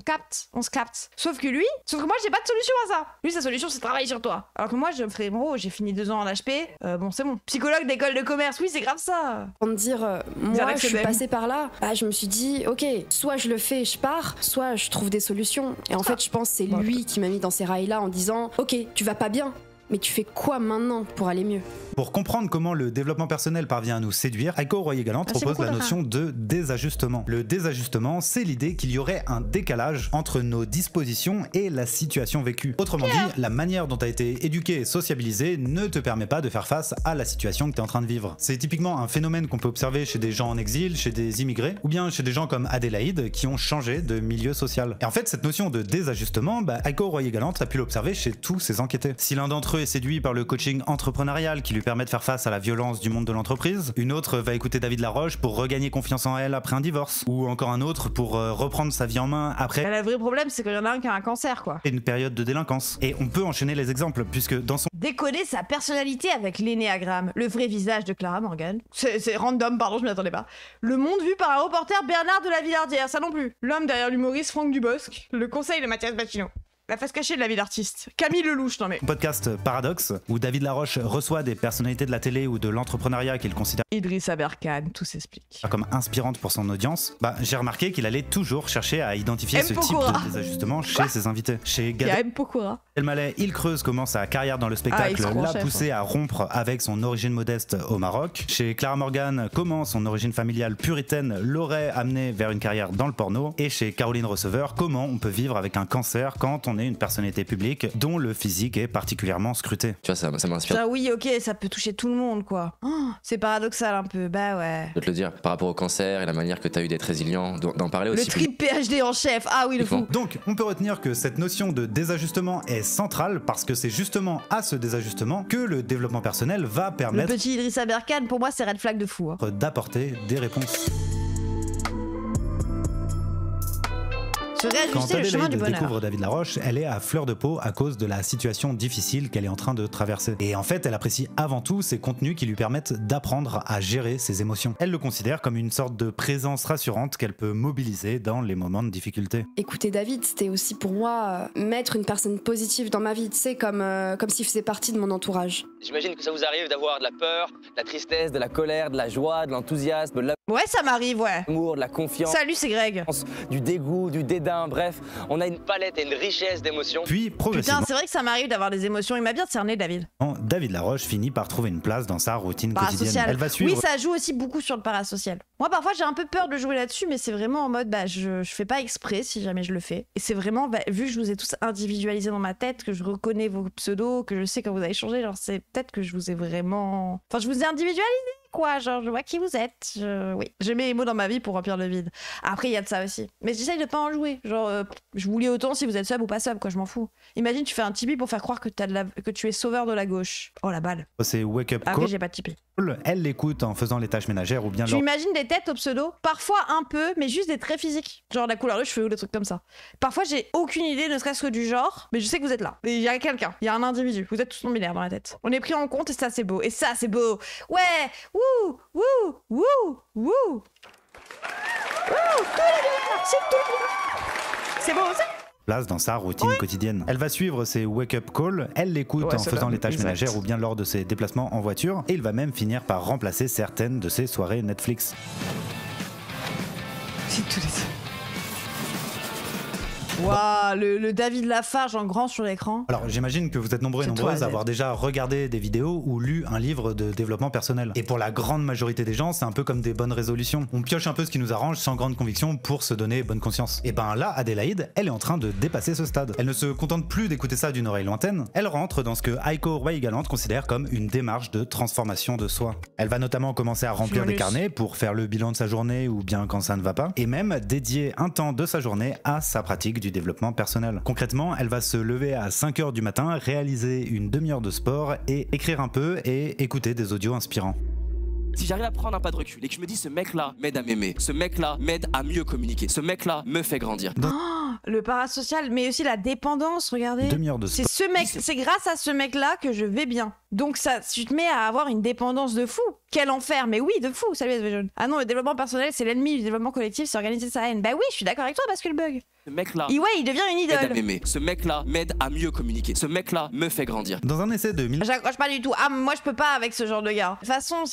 se capte. Sauf que moi j'ai pas de solution à ça. Lui sa solution c'est travailler sur toi. Alors que moi je me ferais gros, j'ai fini 2 ans en HP, bon c'est bon. Psychologue d'école de commerce, oui c'est grave ça. Pour me dire moi je suis passée par là, bah je me suis dit ok, soit je le fais et je pars, soit je trouve des solutions. Et en fait je pense que c'est lui qui m'a mis dans ces rails là en disant ok, tu vas pas bien, mais tu fais quoi maintenant pour aller mieux? Pour comprendre comment le développement personnel parvient à nous séduire, Aiko Royer-Galante propose la notion de désajustement. Le désajustement, c'est l'idée qu'il y aurait un décalage entre nos dispositions et la situation vécue. Autrement dit, la manière dont tu as été éduqué et sociabilisé ne te permet pas de faire face à la situation que tu es en train de vivre. C'est typiquement un phénomène qu'on peut observer chez des gens en exil, chez des immigrés, ou bien chez des gens comme Adélaïde qui ont changé de milieu social. Et en fait, cette notion de désajustement, Aiko Royer-Galante a pu l'observer chez tous ses enquêtés. Si l'un d'entre eux est séduit par le coaching entrepreneurial qui lui permet de faire face à la violence du monde de l'entreprise, une autre va écouter David Laroche pour regagner confiance en elle après un divorce, ou encore un autre pour reprendre sa vie en main après le vrai problème c'est qu'il y en a un qui a un cancer, quoi. Une période de délinquance. Et on peut enchaîner les exemples puisque dans son décoder sa personnalité avec l'énéagramme, le vrai visage de Clara Morgan. C'est random, pardon, je m'y attendais pas. Le monde vu par un reporter Bernard de la Villardière, ça non plus. L'homme derrière l'humoriste Franck Dubosc, le conseil de Mathias Bacchino. La face cachée de la vie d'artiste. Camille Lelouch, non mais. Podcast Paradoxe, où David Laroche reçoit des personnalités de la télé ou de l'entrepreneuriat qu'il considère Idrissa Berkane, tout s'explique. Comme inspirantes pour son audience, j'ai remarqué qu'il allait toujours chercher à identifier ce type de désajustement chez ses invités. Chez Gad Elmaleh, il creuse comment sa carrière dans le spectacle l'a poussé à rompre avec son origine modeste au Maroc. Chez Clara Morgan, comment son origine familiale puritaine l'aurait amené vers une carrière dans le porno. Et chez Caroline Receveur, comment on peut vivre avec un cancer quand on est une personnalité publique dont le physique est particulièrement scruté. Tu vois, ça m'inspire. Ah oui, ok, ça peut toucher tout le monde, quoi. Oh, c'est paradoxal un peu, bah ouais. Je peux te le dire, par rapport au cancer et la manière que t'as eu d'être résilient, d'en parler aussi. Le trip PhD en chef, ah oui, le fou. Donc, on peut retenir que cette notion de désajustement est centrale parce que c'est justement à ce désajustement que le développement personnel va permettre... Le petit Idrissa Berkane, pour moi, c'est red flag de fou. Hein. D'apporter des réponses. Se Quand réajuster le chemin du Adélaïde bonheur. découvre David Laroche, elle est à fleur de peau à cause de la situation difficile qu'elle est en train de traverser. Et en fait, elle apprécie avant tout ces contenus qui lui permettent d'apprendre à gérer ses émotions. Elle le considère comme une sorte de présence rassurante qu'elle peut mobiliser dans les moments de difficulté. Écouter David, c'était aussi pour moi mettre une personne positive dans ma vie, tu sais, comme s'il faisait partie de mon entourage. J'imagine que ça vous arrive d'avoir de la peur, de la tristesse, de la colère, de la joie, de l'enthousiasme, de Ouais, ça m'arrive, ouais. l'amour, de la confiance. Salut, c'est Greg. Du dégoût, du dédain, bref, on a une palette et une richesse d'émotions. Puis, progressivement, Putain, c'est vrai que ça m'arrive d'avoir des émotions. Il m'a bien cerné, David. David Laroche finit par trouver une place dans sa routine quotidienne. Parasocial. Elle va suivre... Oui, ça joue aussi beaucoup sur le parasocial. Moi, parfois, j'ai un peu peur de jouer là-dessus, mais c'est vraiment en mode, bah, je fais pas exprès si jamais je le fais. Et c'est vraiment, bah, vu que je vous ai tous individualisés dans ma tête, que je reconnais vos pseudos, que je sais quand vous avez changé, genre, c'est peut-être que je vous ai vraiment... Enfin, je vous ai individualisé, quoi. Genre, je vois qui vous êtes. Oui, je mets les mots dans ma vie pour remplir le vide. Après, il y a de ça aussi. Mais j'essaye de pas en jouer. Genre, je vous lis autant si vous êtes sub ou pas sub, quoi, je m'en fous. Imagine, tu fais un Tipeee pour faire croire que, que tu es sauveur de la gauche. Oh, la balle. C'est Wake Up Après, Call. j'ai pas de Tipeee. Elle l'écoute en faisant les tâches ménagères ou bien Tu lors... imagines des têtes au pseudo? Parfois un peu, mais juste des traits physiques. Genre la couleur de cheveux ou des trucs comme ça. Parfois j'ai aucune idée, ne serait-ce que du genre, mais je sais que vous êtes là. Il y a quelqu'un, il y a un individu. Vous êtes tous non-binaires dans la tête. On est pris en compte et ça c'est beau. Et ça c'est beau. Ouais. Wouh. Wouh. Wouh. Wouh. Wouh. Tous les binaires. C'est tous les binaires. C'est beau, ça. place dans sa routine quotidienne. Elle va suivre ses wake-up calls, elle l'écoute en faisant les tâches ménagères ou bien lors de ses déplacements en voiture, et il va même finir par remplacer certaines de ses soirées Netflix. C'est tous les... Waouh, le David Lafarge en grand sur l'écran. Alors j'imagine que vous êtes nombreux et nombreuses à avoir déjà regardé des vidéos ou lu un livre de développement personnel. Et pour la grande majorité des gens, c'est un peu comme des bonnes résolutions. On pioche un peu ce qui nous arrange sans grande conviction pour se donner bonne conscience. Et ben là, Adélaïde, elle est en train de dépasser ce stade. Elle ne se contente plus d'écouter ça d'une oreille lointaine, elle rentre dans ce que Aiko Roy-Galante considère comme une démarche de transformation de soi. Elle va notamment commencer à remplir des carnets pour faire le bilan de sa journée ou bien quand ça ne va pas, et même dédier un temps de sa journée à sa pratique du développement personnel. Concrètement, elle va se lever à 5h du matin, réaliser une demi-heure de sport et écrire un peu et écouter des audios inspirants. Si j'arrive à prendre un pas de recul et que je me dis ce mec-là m'aide à m'aimer, ce mec-là m'aide à mieux communiquer, ce mec-là me fait grandir. Oh, le parasocial, mais aussi la dépendance, regardez. Demi-heure de sport. C'est ce mec, c'est grâce à ce mec-là que je vais bien. Donc ça, tu te mets à avoir une dépendance de fou. Quel enfer, mais oui, de fou, salut SV Jaune. Ah non, le développement personnel, c'est l'ennemi du développement collectif, c'est organiser sa haine. Bah oui, je suis d'accord avec toi, parce que le bug. Ce mec-là, ouais, il devient une idole. M'aide à m'aimer. Ce mec-là m'aide à mieux communiquer. Ce mec-là me fait grandir. Dans un essai de... J'accroche pas du tout. Ah, moi je peux pas avec ce genre de gars. De toute façon,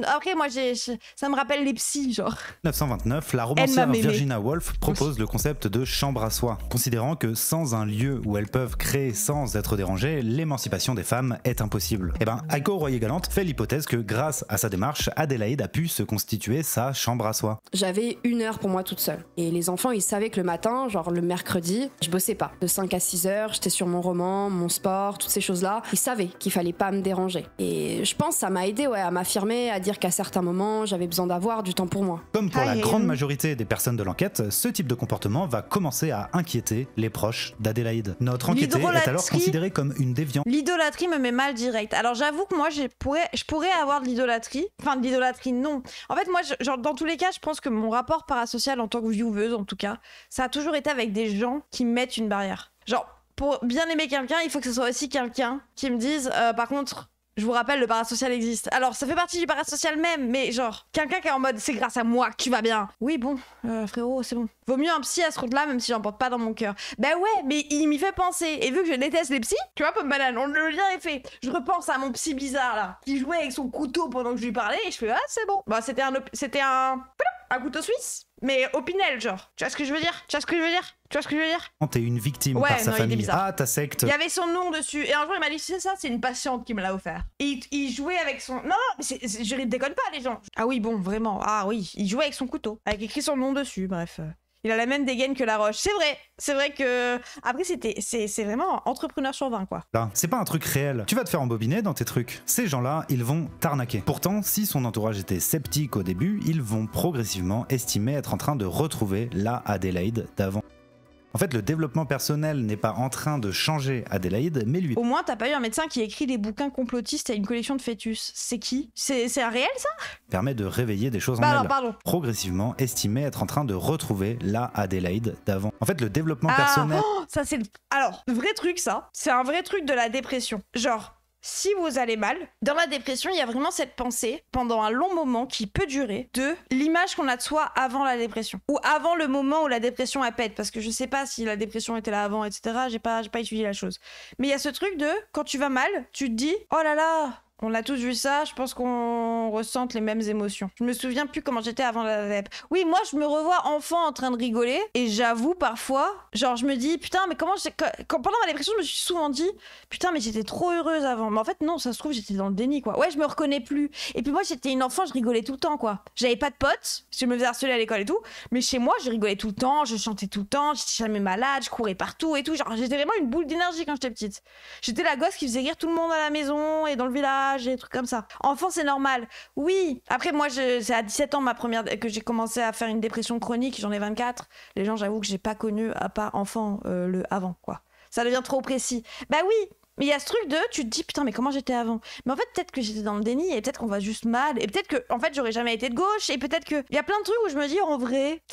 après moi ça me rappelle les psys, genre. 1929, la romancière Virginia Woolf propose le concept de chambre à soi, considérant que sans un lieu où elles peuvent créer sans être dérangées, l'émancipation des femmes est impossible. Et ben, Aiko Roy-Galante fait l'hypothèse que grâce à sa démarche, Adélaïde a pu se constituer sa chambre à soi. J'avais 1 heure pour moi toute seule. Et les enfants, ils savaient que le matin, genre le mercredi, je bossais pas. De 5 à 6 heures, j'étais sur mon roman, mon sport, toutes ces choses-là. Ils savaient qu'il fallait pas me déranger. Et je pense que ça m'a aidé à m'affirmer, à dire qu'à certains moments, j'avais besoin d'avoir du temps pour moi. Comme pour la grande majorité des personnes de l'enquête, ce type de comportement va commencer à inquiéter les proches d'Adélaïde. Notre enquêtée est alors considérée comme une déviante. L'idolâtrie me met mal direct. Alors j'avoue que moi, je pourrais avoir de l'idolâtrie. Enfin, de l'idolâtrie, non. En fait, moi, genre, dans tous les cas, je pense que mon rapport parasocial en tant que vieweuse, en tout cas, ça a toujours été avec des gens qui mettent une barrière. Genre, pour bien aimer quelqu'un, il faut que ce soit aussi quelqu'un qui me dise, par contre... Je vous rappelle, le parasocial existe. Alors, ça fait partie du parasocial même, mais genre, quelqu'un qui est en mode, c'est grâce à moi que tu vas bien. Oui, bon, frérot, c'est bon. Vaut mieux un psy à ce compte-là, même si j'en porte pas dans mon cœur. Bah ouais, mais il m'y fait penser. Et vu que je déteste les psys, tu vois, Pomme Banane, le lien est fait. Je repense à mon psy bizarre, là, qui jouait avec son couteau pendant que je lui parlais, et je fais, ah, c'est bon. Bah, c'était un couteau suisse, mais au Pinel, genre. Tu vois ce que je veux dire? Tu vois ce que je veux dire? Tu vois ce que je veux dire? T'es une victime par sa famille. Ah, ta secte. Il y avait son nom dessus. Et un jour, il m'a dit, c'est ça, c'est une patiente qui me l'a offert. Et il jouait avec son... Non, je déconne pas, les gens. Ah oui, bon, vraiment. Ah oui, il jouait avec son couteau. Avec écrit son nom dessus, bref. Il a la même dégaine que Laroche. C'est vrai que... Après, c'est vraiment entrepreneur sur 20, quoi. Là, c'est pas un truc réel. Tu vas te faire embobiner dans tes trucs. Ces gens-là, ils vont t'arnaquer. Pourtant, si son entourage était sceptique au début, ils vont progressivement estimer être en train de retrouver la Adélaïde d'avant. En fait, le développement personnel n'est pas en train de changer Adélaïde, mais lui. Au moins, t'as pas eu un médecin qui écrit des bouquins complotistes à une collection de fœtus. C'est qui? C'est un réel, ça? Permet de réveiller des choses en elle. Progressivement, estimé être en train de retrouver la Adélaïde d'avant. En fait, le développement personnel... Oh, ça c'est... Alors, vrai truc, ça. C'est un vrai truc de la dépression. Genre... Si vous allez mal, dans la dépression, il y a vraiment cette pensée, pendant un long moment, qui peut durer, de l'image qu'on a de soi avant la dépression. Ou avant le moment où la dépression elle pète, parce que je sais pas si la dépression était là avant, etc. J'ai pas étudié la chose. Mais il y a ce truc de, quand tu vas mal, tu te dis, oh là là, on a tous vu ça, je pense qu'on ressente les mêmes émotions. Je me souviens plus comment j'étais avant la dép. Oui, moi je me revois enfant en train de rigoler et j'avoue parfois, genre je me dis putain mais comment pendant ma dépression je me suis souvent dit putain mais j'étais trop heureuse avant. Mais en fait non, ça se trouve j'étais dans le déni quoi. Ouais, je me reconnais plus. Et puis moi j'étais une enfant, je rigolais tout le temps quoi. J'avais pas de potes, je me faisais harceler à l'école et tout, mais chez moi je rigolais tout le temps, je chantais tout le temps, j'étais jamais malade, je courais partout et tout. Genre j'étais vraiment une boule d'énergie quand j'étais petite. J'étais la gosse qui faisait rire tout le monde à la maison et dans le village. Et des trucs comme ça. Enfant, c'est normal. Oui. Après, moi, c'est à 17 ans que j'ai commencé à faire une dépression chronique. J'en ai 24. Les gens, j'avoue que j'ai pas connu, à part enfant, le avant, quoi. Ça devient trop précis. Bah oui. Mais il y a ce truc de, tu te dis, putain, mais comment j'étais avant? Mais en fait, peut-être que j'étais dans le déni, et peut-être qu'on va juste mal, et peut-être que, en fait, j'aurais jamais été de gauche, et peut-être que, il y a plein de trucs où je me dis, en vrai, de toute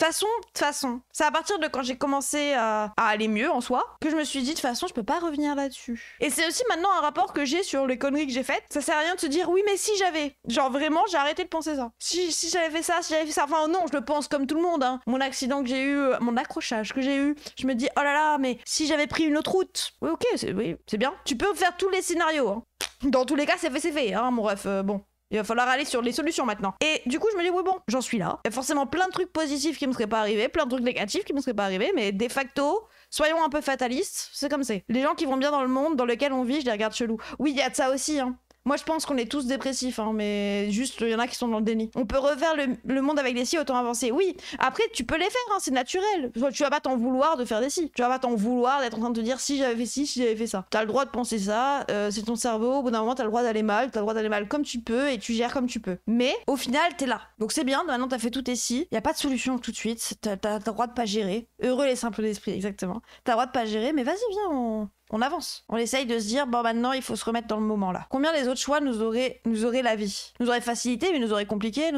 façon, c'est à partir de quand j'ai commencé à aller mieux, en soi, que je me suis dit, de toute façon, je peux pas revenir là-dessus. Et c'est aussi maintenant un rapport que j'ai sur les conneries que j'ai faites. Ça sert à rien de se dire, oui, mais si j'avais. Genre, vraiment, j'ai arrêté de penser ça. Si j'avais fait ça, si j'avais fait ça. Enfin, non, je le pense comme tout le monde, hein. Mon accident que j'ai eu, mon accrochage que j'ai eu, je me dis, oh là là, mais si j'avais pris une autre route. Oui, ok, c'est bien. Tu peux faire tous les scénarios. Hein. Dans tous les cas, c'est fait, hein, mon ref. Bon. Il va falloir aller sur les solutions maintenant. Et du coup, je me dis, oui, bon, j'en suis là. Il y a forcément plein de trucs positifs qui me seraient pas arrivés, plein de trucs négatifs qui me seraient pas arrivés, mais de facto, soyons un peu fatalistes, c'est comme c'est. Les gens qui vont bien dans le monde dans lequel on vit, je les regarde chelou. Oui, il y a de ça aussi, hein. Moi, je pense qu'on est tous dépressifs, hein, mais juste, il y en a qui sont dans le déni. On peut refaire le monde avec des si autant avancés. Oui, après, tu peux les faire, hein, c'est naturel. Tu vas pas t'en vouloir de faire des si. Tu vas pas t'en vouloir d'être en train de te dire si j'avais fait ci, si j'avais fait ça. T'as le droit de penser ça, c'est ton cerveau, au bout d'un moment, t'as le droit d'aller mal, comme tu peux et tu gères comme tu peux. Mais au final, t'es là. Donc c'est bien, maintenant t'as fait tout tes si, y a pas de solution tout de suite, t'as le droit de pas gérer. Heureux les simples d'esprit, exactement. T'as le droit de pas gérer, mais vas-y, viens, on avance. On essaye de se dire, bon, maintenant, il faut se remettre dans le moment, là. Combien les autres choix nous auraient la vie? Nous auraient facilité, mais nous auraient compliqué,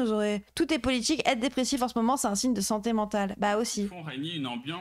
Tout est politique. Être dépressif en ce moment, c'est un signe de santé mentale. Bah aussi.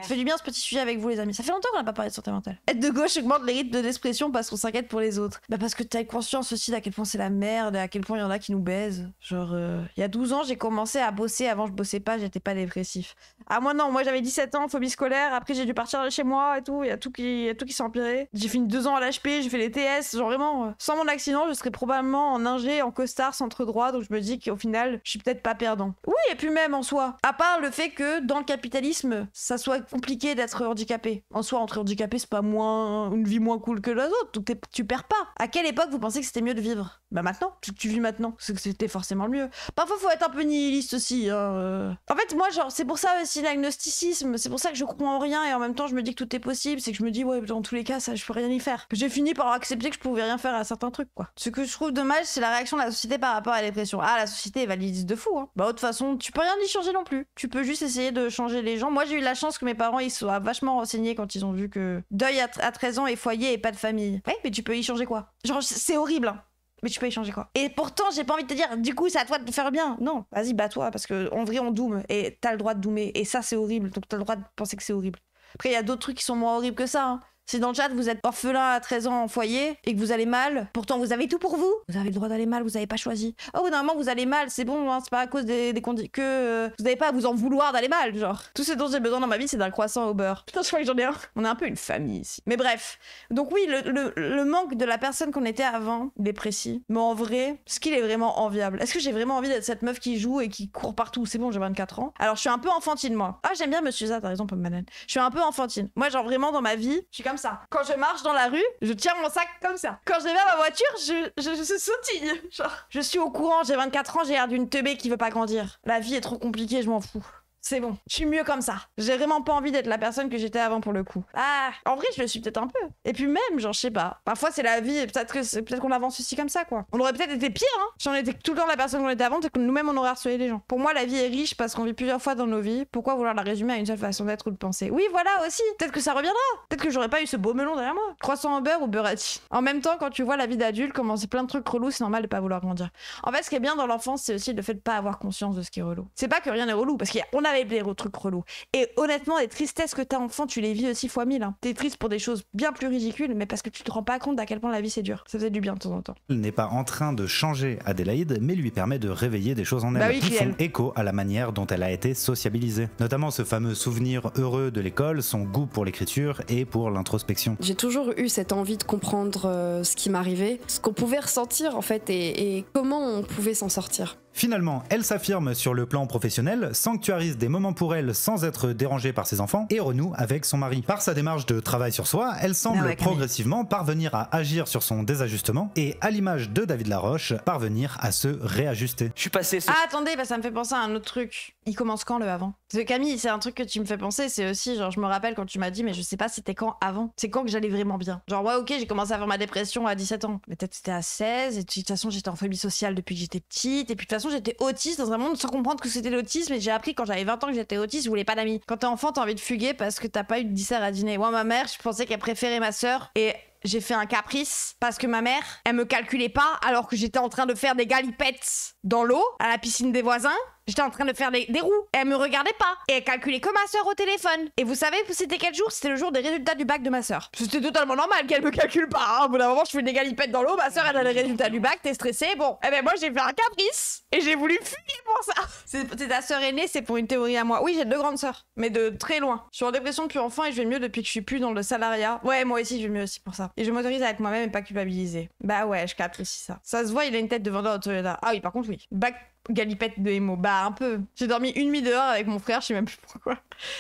Ça fait du bien ce petit sujet avec vous, les amis. Ça fait longtemps qu'on n'a pas parlé de santé mentale. Être de gauche augmente les rythmes de dépression parce qu'on s'inquiète pour les autres. Bah parce que t'as conscience aussi d'à quel point c'est la merde et à quel point il y en a qui nous baisent. Genre, il y a 12 ans, j'ai commencé à bosser. Avant, je bossais pas, j'étais pas dépressif. Ah, moi, non. Moi, j'avais 17 ans, phobie scolaire. Après, j'ai dû partir de chez moi et tout. Il y a tout qui s'est empiré. J'ai fini 2 ans à l'HP, j'ai fait les TS, genre vraiment, sans mon accident, je serais probablement en ingé, en costard, centre droit, donc je me dis qu'au final, je suis peut-être pas perdant. Oui, et puis même en soi, à part le fait que dans le capitalisme, ça soit compliqué d'être handicapé. En soi, entre handicapé, c'est pas une vie moins cool que les autres, donc tu perds pas. À quelle époque vous pensez que c'était mieux de vivre? Bah maintenant, tu vis maintenant, c'est que c'était forcément le mieux. Parfois, faut être un peu nihiliste aussi, hein. En fait, moi, genre, c'est pour ça aussi l'agnosticisme, c'est pour ça que je crois en rien et en même temps, je me dis que tout est possible, c'est que je me dis, ouais, dans tous les cas, ça, je peux rien y faire. J'ai fini par accepter que je pouvais rien faire à certains trucs, quoi. Ce que je trouve dommage, c'est la réaction de la société par rapport à la dépression. Ah, la société est validiste de fou, hein. Bah, de toute façon, tu peux rien y changer non plus. Tu peux juste essayer de changer les gens. Moi, j'ai eu la chance que mes parents, ils soient vachement renseignés quand ils ont vu que deuil à 13 ans et foyer et pas de famille. Ouais, mais tu peux y changer quoi? Genre, c'est horrible, hein. Mais tu peux y changer quoi? Et pourtant, j'ai pas envie de te dire, du coup, c'est à toi de te faire bien. Non, vas-y, bats-toi, parce que en vrai, on doom. Et t'as le droit de doomer. Et ça, c'est horrible. Donc, t'as le droit de penser que c'est horrible. Après, il y a d'autres trucs qui sont moins horribles que ça, hein. Si dans le chat vous êtes orphelin à 13 ans en foyer et que vous allez mal, pourtant vous avez tout pour vous. Vous avez le droit d'aller mal, vous avez pas choisi. Oh, au bout d'un moment vous allez mal, c'est bon, hein, c'est pas à cause des conditions que vous n'avez pas à vous en vouloir d'aller mal, genre. Tout ce dont j'ai besoin dans ma vie, c'est d'un croissant au beurre. Putain, je crois que j'en ai un. On est un peu une famille ici. Mais bref. Donc oui, le manque de la personne qu'on était avant, dépressif. Mais en vrai, est-ce qu'il est vraiment enviable? Est-ce que j'ai vraiment envie d'être cette meuf qui joue et qui court partout? C'est bon, j'ai 24 ans. Alors je suis un peu enfantine, moi. Ah, j'aime bien Monsieur Z, t'as raison, Pomme Banane. Je suis un peu enfantine. Moi, genre vraiment dans ma vie, je suis comme ça. Quand je marche dans la rue, je tiens mon sac comme ça. Quand je vais à ma voiture, je sautille. Genre, je suis au courant, j'ai 24 ans, j'ai l'air d'une teubée qui veut pas grandir. La vie est trop compliquée, je m'en fous. C'est bon, je suis mieux comme ça. J'ai vraiment pas envie d'être la personne que j'étais avant pour le coup. Ah, en vrai, je le suis peut-être un peu. Et puis même, genre, je sais pas. Parfois, c'est la vie, peut-être qu'on avance aussi comme ça, quoi. On aurait peut-être été pire, hein. Si on était tout le temps la personne qu'on était avant, c'est que nous-mêmes, on aurait harcelé les gens. Pour moi, la vie est riche parce qu'on vit plusieurs fois dans nos vies. Pourquoi vouloir la résumer à une seule façon d'être ou de penser? Oui, voilà aussi. Peut-être que ça reviendra. Peut-être que j'aurais pas eu ce beau melon derrière moi. Croissant au beurre ou beurrati. En même temps, quand tu vois la vie d'adulte, comment c'est plein de trucs relous, c'est normal de pas vouloir grandir. En fait, ce qui est bien dans l'enfance, c'est aussi le fait de pas avoir conscience de ce qui est relou. C'est pas que rien n'est relou, parce qu'on avait des trucs relous. Et honnêtement, les tristesses que t'as enfant, tu les vis aussi fois 1000. Hein. T'es triste pour des choses bien plus ridicules, mais parce que tu te rends pas compte d'à quel point la vie c'est dur. Ça faisait du bien de temps en temps. Elle n'est pas en train de changer Adélaïde, mais lui permet de réveiller des choses en elle qui font écho à la manière dont elle a été sociabilisée. Notamment ce fameux souvenir heureux de l'école, son goût pour l'écriture et pour l'introspection. J'ai toujours eu cette envie de comprendre ce qui m'arrivait, ce qu'on pouvait ressentir en fait et comment on pouvait s'en sortir. Finalement, elle s'affirme sur le plan professionnel, sanctuarise des moments pour elle sans être dérangée par ses enfants et renoue avec son mari. Par sa démarche de travail sur soi, elle semble progressivement parvenir à agir sur son désajustement et, à l'image de David Laroche, parvenir à se réajuster. Je suis passé Ah, attendez, bah, ça me fait penser à un autre truc. Il commence quand le avant? Parce que Camille, c'est un truc que tu me fais penser, c'est aussi, genre, je me rappelle quand tu m'as dit, mais je sais pas c'était quand avant. C'est quand que j'allais vraiment bien. Genre, ouais, ok, j'ai commencé à faire ma dépression à 17 ans. Mais peut-être c'était à 16, et de toute façon, j'étais en phobie sociale depuis que j'étais petite, et puis de toute façon, j'étais autiste dans un monde sans comprendre que c'était l'autisme, et j'ai appris quand j'avais 20 ans que j'étais autiste, je voulais pas d'amis. Quand t'es enfant, t'as envie de fuguer parce que t'as pas eu de dessert à dîner. Moi, ma mère, je pensais qu'elle préférait ma sœur, et j'ai fait un caprice parce que ma mère, elle me calculait pas alors que j'étais en train de faire des galipettes dans l'eau, à la piscine des voisins. J'étais en train de faire des roues. Et elle me regardait pas. Et elle calculait que ma sœur au téléphone. Et vous savez, c'était quel jour? C'était le jour des résultats du bac de ma sœur. C'était totalement normal qu'elle me calcule pas. Hein. Au bout d'un moment, je fais des galipettes dans l'eau. Ma sœur, elle a les résultats du bac. T'es stressée. Bon, eh ben moi, j'ai fait un caprice. Et j'ai voulu fuir pour ça. C'est ta sœur aînée, c'est pour une théorie à moi. Oui, j'ai 2 grandes sœurs. Mais de très loin. Je suis en dépression depuis enfant et je vais mieux depuis que je suis plus dans le salariat. Ouais, moi aussi, je vais mieux aussi pour ça. Et je m'autorise à être moi-même et pas culpabiliser. Bah ouais, je capte aussi ça. Ça se voit, il a une tête de vendeur de Toyota. Ah oui, par contre, oui. Bac galipette de émo. Bah un peu. J'ai dormi une nuit dehors avec mon frère, je sais même plus pourquoi.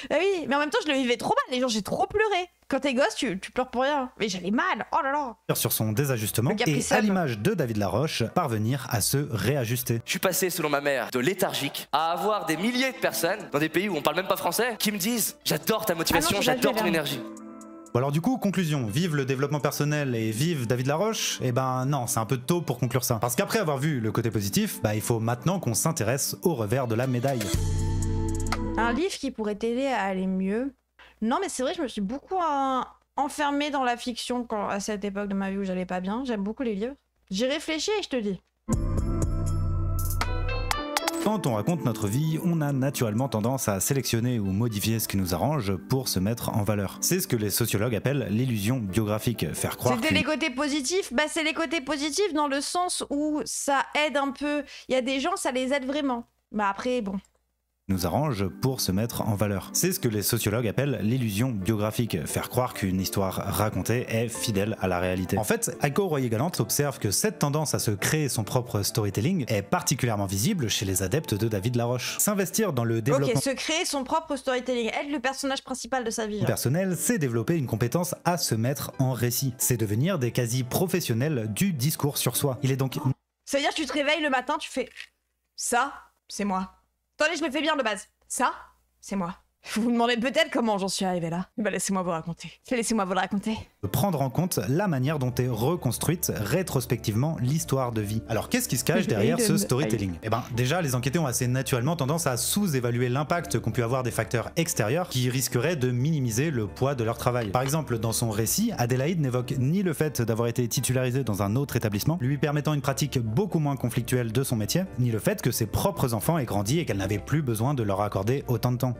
Ah oui, mais en même temps je le vivais trop mal, les gens, j'ai trop pleuré. Quand t'es gosse, tu pleures pour rien. Mais j'avais mal, oh là là. Sur son désajustement et à l'image de David Laroche, parvenir à se réajuster. Je suis passé, selon ma mère, de léthargique à avoir des milliers de personnes dans des pays où on parle même pas français qui me disent j'adore ta motivation, j'adore ton énergie. Bon alors du coup, conclusion, vive le développement personnel et vive David Laroche? Eh ben non, c'est un peu tôt pour conclure ça. Parce qu'après avoir vu le côté positif, bah il faut maintenant qu'on s'intéresse au revers de la médaille. Un livre qui pourrait t'aider à aller mieux? Non mais c'est vrai, je me suis beaucoup enfermée dans la fiction à cette époque de ma vie où j'allais pas bien. J'aime beaucoup les livres. J'y réfléchis et je te dis. Quand on raconte notre vie, on a naturellement tendance à sélectionner ou modifier ce qui nous arrange pour se mettre en valeur. C'est ce que les sociologues appellent l'illusion biographique, faire croire C'était les côtés positifs? Bah c'est les côtés positifs dans le sens où ça aide un peu. Il y a des gens, ça les aide vraiment. Bah après, bon... nous arrange pour se mettre en valeur. C'est ce que les sociologues appellent l'illusion biographique, faire croire qu'une histoire racontée est fidèle à la réalité. En fait, Aiko Royer-Galante observe que cette tendance à se créer son propre storytelling est particulièrement visible chez les adeptes de David Laroche. S'investir dans le développement... Ok, se créer son propre storytelling, être le personnage principal de sa vie. Personnel, c'est développer une compétence à se mettre en récit. C'est devenir des quasi-professionnels du discours sur soi. Il est donc... C'est-à-dire que tu te réveilles le matin, tu fais... Ça, c'est moi. Attendez, je me fais bien de base. Ça, c'est moi. Vous vous demandez peut-être comment j'en suis arrivé là. Bah laissez-moi vous raconter. Laissez-moi vous le raconter. Prendre en compte la manière dont est reconstruite rétrospectivement l'histoire de vie. Alors qu'est-ce qui se cache derrière ce storytelling? Eh ben déjà, les enquêtés ont assez naturellement tendance à sous-évaluer l'impact qu'ont pu avoir des facteurs extérieurs qui risqueraient de minimiser le poids de leur travail. Par exemple, dans son récit, Adélaïde n'évoque ni le fait d'avoir été titularisée dans un autre établissement, lui permettant une pratique beaucoup moins conflictuelle de son métier, ni le fait que ses propres enfants aient grandi et qu'elle n'avait plus besoin de leur accorder autant de temps.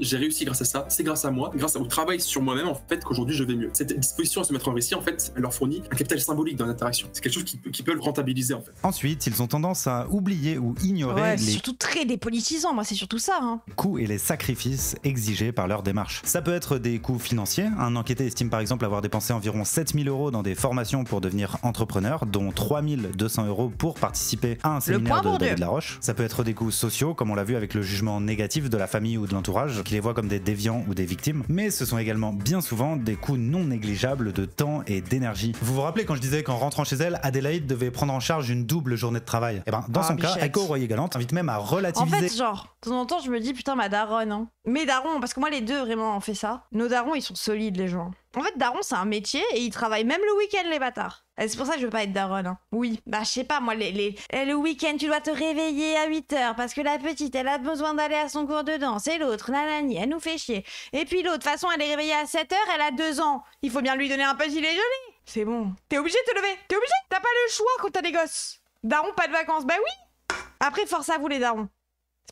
J'ai réussi grâce à ça, c'est grâce à moi, grâce au travail sur moi-même en fait qu'aujourd'hui je vais mieux. Cette disposition à se mettre en récit en fait, elle leur fournit un capital symbolique dans l'interaction. C'est quelque chose qui peut le rentabiliser en fait. Ensuite, ils ont tendance à oublier ou ignorer les... surtout très dépolitisant, moi c'est surtout ça. Coûts et les sacrifices exigés par leur démarche. Ça peut être des coûts financiers. Un enquêté estime par exemple avoir dépensé environ 7 000 € dans des formations pour devenir entrepreneur, dont 3 200 € pour participer à un séminaire de David Laroche. Ça peut être des coûts sociaux, comme on l'a vu avec le jugement négatif de la famille ou de l'entourage, qui les voient comme des déviants ou des victimes, mais ce sont également bien souvent des coûts non négligeables de temps et d'énergie. Vous vous rappelez quand je disais qu'en rentrant chez elle, Adélaïde devait prendre en charge une double journée de travail? Et ben dans son cas, Echo Royer-Galante invite même à relativiser. En fait, genre, de temps en temps, je me dis putain, ma daronne, hein. Mes darons, parce que moi les deux vraiment on fait ça. Nos darons ils sont solides les gens. En fait, daron c'est un métier et ils travaillent même le week-end les bâtards. Et c'est pour ça que je veux pas être daronne. Hein. Oui, bah je sais pas moi, le week-end tu dois te réveiller à 8h parce que la petite elle a besoin d'aller à son cours de danse et l'autre, nanani, elle nous fait chier. Et puis l'autre, de toute façon elle est réveillée à 7h, elle a 2 ans. Il faut bien lui donner un petit déjeuner. C'est bon. T'es obligé de te lever, t'es obligé. T'as pas le choix quand t'as des gosses. Daron, pas de vacances, bah oui. Après, force à vous les darons.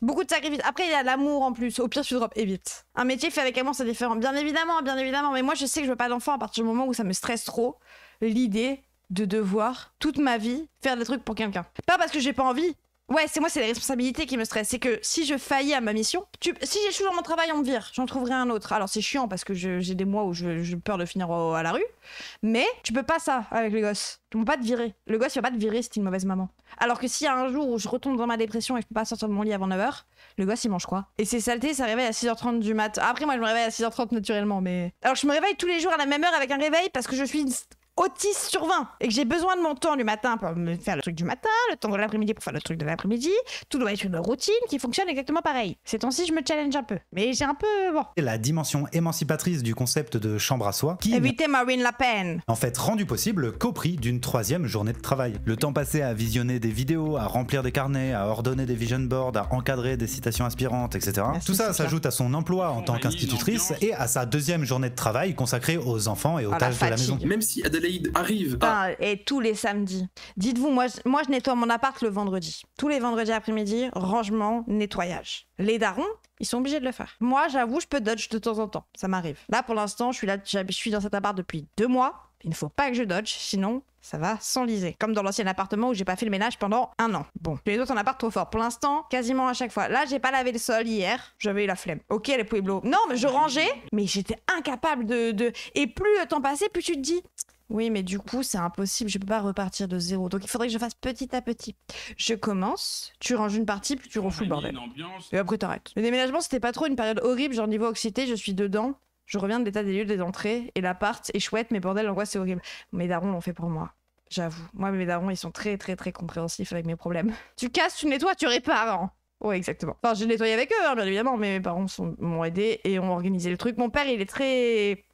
Beaucoup de sacrifices. Après, il y a l'amour en plus. Au pire, tu drop et vite. Un métier fait avec amour, c'est différent. Bien évidemment. Mais moi, je sais que je veux pas d'enfant à partir du moment où ça me stresse trop. L'idée de devoir, toute ma vie, faire des trucs pour quelqu'un. Pas parce que j'ai pas envie. Ouais, c'est les responsabilités qui me stressent. C'est que si je faillis à ma mission, si j'échoue dans mon travail, on me vire. J'en trouverai un autre. Alors, c'est chiant parce que j'ai des mois où j'ai peur de finir à la rue. Mais tu peux pas ça avec les gosses. Tu peux pas te virer. Le gosse, il va pas te virer si t'es une mauvaise maman. Alors que s'il y a un jour où je retombe dans ma dépression et je peux pas sortir de mon lit avant 9h, le gosse, il mange quoi? Et c'est saleté, ça réveille à 6h30 du mat. Après, moi, je me réveille à 6h30 naturellement. Mais alors, je me réveille tous les jours à la même heure avec un réveil parce que je suis autiste sur 20 et que j'ai besoin de mon temps du matin pour me faire le truc du matin, le temps de l'après-midi pour faire le truc de l'après-midi. Tout doit être une routine qui fonctionne exactement pareil. Ces temps-ci, je me challenge un peu, mais j'ai un peu bon. La dimension émancipatrice du concept de chambre à soi, qui éviter Marine Le Pen, en fait rendu possible qu'au prix d'une 3e journée de travail. Le temps passé à visionner des vidéos, à remplir des carnets, à ordonner des vision boards, à encadrer des citations inspirantes, etc. Tout ça s'ajoute à son emploi en tant qu'institutrice et à sa 2e journée de travail consacrée aux enfants et aux tâches de la maison. Même si Adélaïde arrive et tous les samedis. Dites-vous, moi je nettoie mon appart le vendredi. Tous les vendredis après-midi, rangement, nettoyage. Les darons, ils sont obligés de le faire. Moi, j'avoue, je peux dodge de temps en temps. Ça m'arrive. Là, pour l'instant, je suis dans cet appart depuis 2 mois. Il ne faut pas que je dodge, sinon ça va s'enliser. Comme dans l'ancien appartement où j'ai pas fait le ménage pendant 1 an. Bon, les autres en appart trop fort. Pour l'instant, quasiment à chaque fois. Là, j'ai pas lavé le sol hier, j'avais eu la flemme. Ok, les Pueblo. Non, mais je rangeais, mais j'étais incapable de... Et plus le temps passait, plus tu te dis... Oui, mais du coup, c'est impossible, je peux pas repartir de zéro. Donc il faudrait que je fasse petit à petit. Je commence, tu ranges une partie, puis tu refous le bordel. Et après, t'arrêtes. Le déménagement, c'était pas trop une période horrible, genre niveau anxiété, je suis dedans. Je reviens de l'état des lieux des entrées, et l'appart est chouette, mais bordel, l'angoisse, c'est horrible. Mes darons l'ont fait pour moi. J'avoue. Moi, mes darons, ils sont très, très, très compréhensifs avec mes problèmes. Tu casses, tu nettoies, tu répares. Hein. Ouais, exactement. Enfin, j'ai nettoyé avec eux, hein, bien évidemment, mais mes parents m'ont aidé et ont organisé le truc. Mon père, il est très...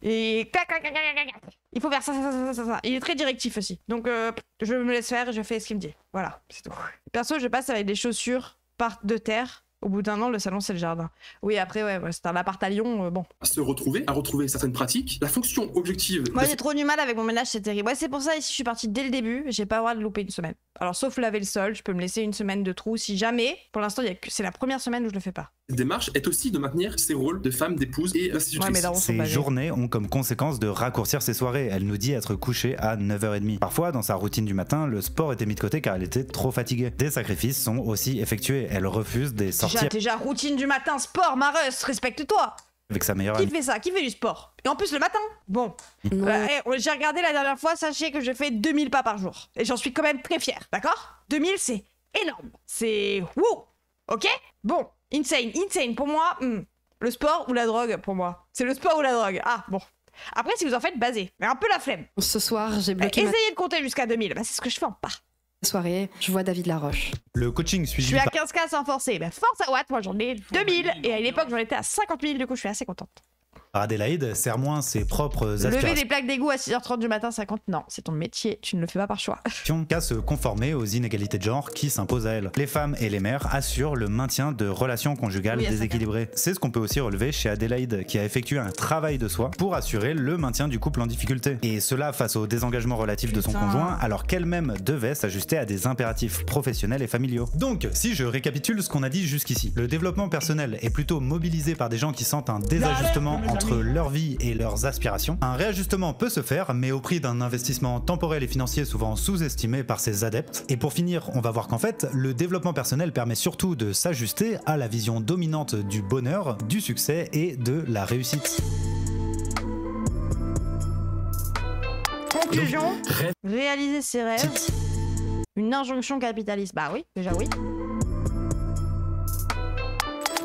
Et il faut faire ça. Il est très directif aussi. Donc je me laisse faire et je fais ce qu'il me dit. Voilà, c'est tout. Perso, je passe avec des chaussures de terre. Au bout d'un an, le salon, c'est le jardin. Oui, après, ouais, c'est un appart à Lyon, bon. À retrouver certaines pratiques. La fonction objective... Moi, j'ai trop du mal avec mon ménage, c'est terrible. Ouais, c'est pour ça, ici, je suis partie dès le début. J'ai pas le droit de louper une semaine. Alors, sauf laver le sol, je peux me laisser une semaine de trou si jamais. Pour l'instant, c'est la première semaine où je le fais pas. Cette démarche est aussi de maintenir ses rôles de femme, d'épouse et d'institutrice. Ouais, ces journées ont comme conséquence de raccourcir ses soirées. Elle nous dit être couchée à 9h30. Parfois, dans sa routine du matin, le sport était mis de côté car elle était trop fatiguée. Des sacrifices sont aussi effectués. Elle refuse des sorties. Déjà, routine du matin, sport, Mareuse, respecte-toi. Avec sa meilleure amie. Qui fait ça? Qui fait du sport? Et en plus le matin? Bon. J'ai regardé la dernière fois, sachez que je fais 2000 pas par jour. Et j'en suis quand même très fière, d'accord? 2000, c'est énorme. C'est... Wouh. Ok? Bon. Insane. Pour moi, le sport ou la drogue, pour moi. C'est le sport ou la drogue. Ah, bon. Après, si vous en faites, basez. Mais un peu la flemme. Ce soir, j'ai bloqué essayez de compter jusqu'à 2000. Bah, c'est ce que je fais en part. Soirée, je vois David Laroche. Le coaching suivi. Je suis à 15K sans forcer. Bah, force à Watt, moi j'en ai 2000. Et à l'époque, j'en étais à 50 000. Du coup, je suis assez contente. Adélaïde sert moins ses propres aspirations. Lever des plaques d'égout à 6h30 du matin, ça compte? Non, c'est ton métier, tu ne le fais pas par choix. Qu'à se conformer aux inégalités de genre qui s'imposent à elle. Les femmes et les mères assurent le maintien de relations conjugales déséquilibrées. C'est ce qu'on peut aussi relever chez Adélaïde, qui a effectué un travail de soi pour assurer le maintien du couple en difficulté. Et cela face au désengagement relatif de son conjoint, alors qu'elle-même devait s'ajuster à des impératifs professionnels et familiaux. Donc, si je récapitule ce qu'on a dit jusqu'ici, le développement personnel est plutôt mobilisé par des gens qui sentent un désajustement entre leur vie et leurs aspirations. Un réajustement peut se faire, mais au prix d'un investissement temporel et financier souvent sous-estimé par ses adeptes. Et pour finir, on va voir qu'en fait, le développement personnel permet surtout de s'ajuster à la vision dominante du bonheur, du succès et de la réussite. Conclusion, réaliser ses rêves. Une injonction capitaliste. Bah oui, déjà oui.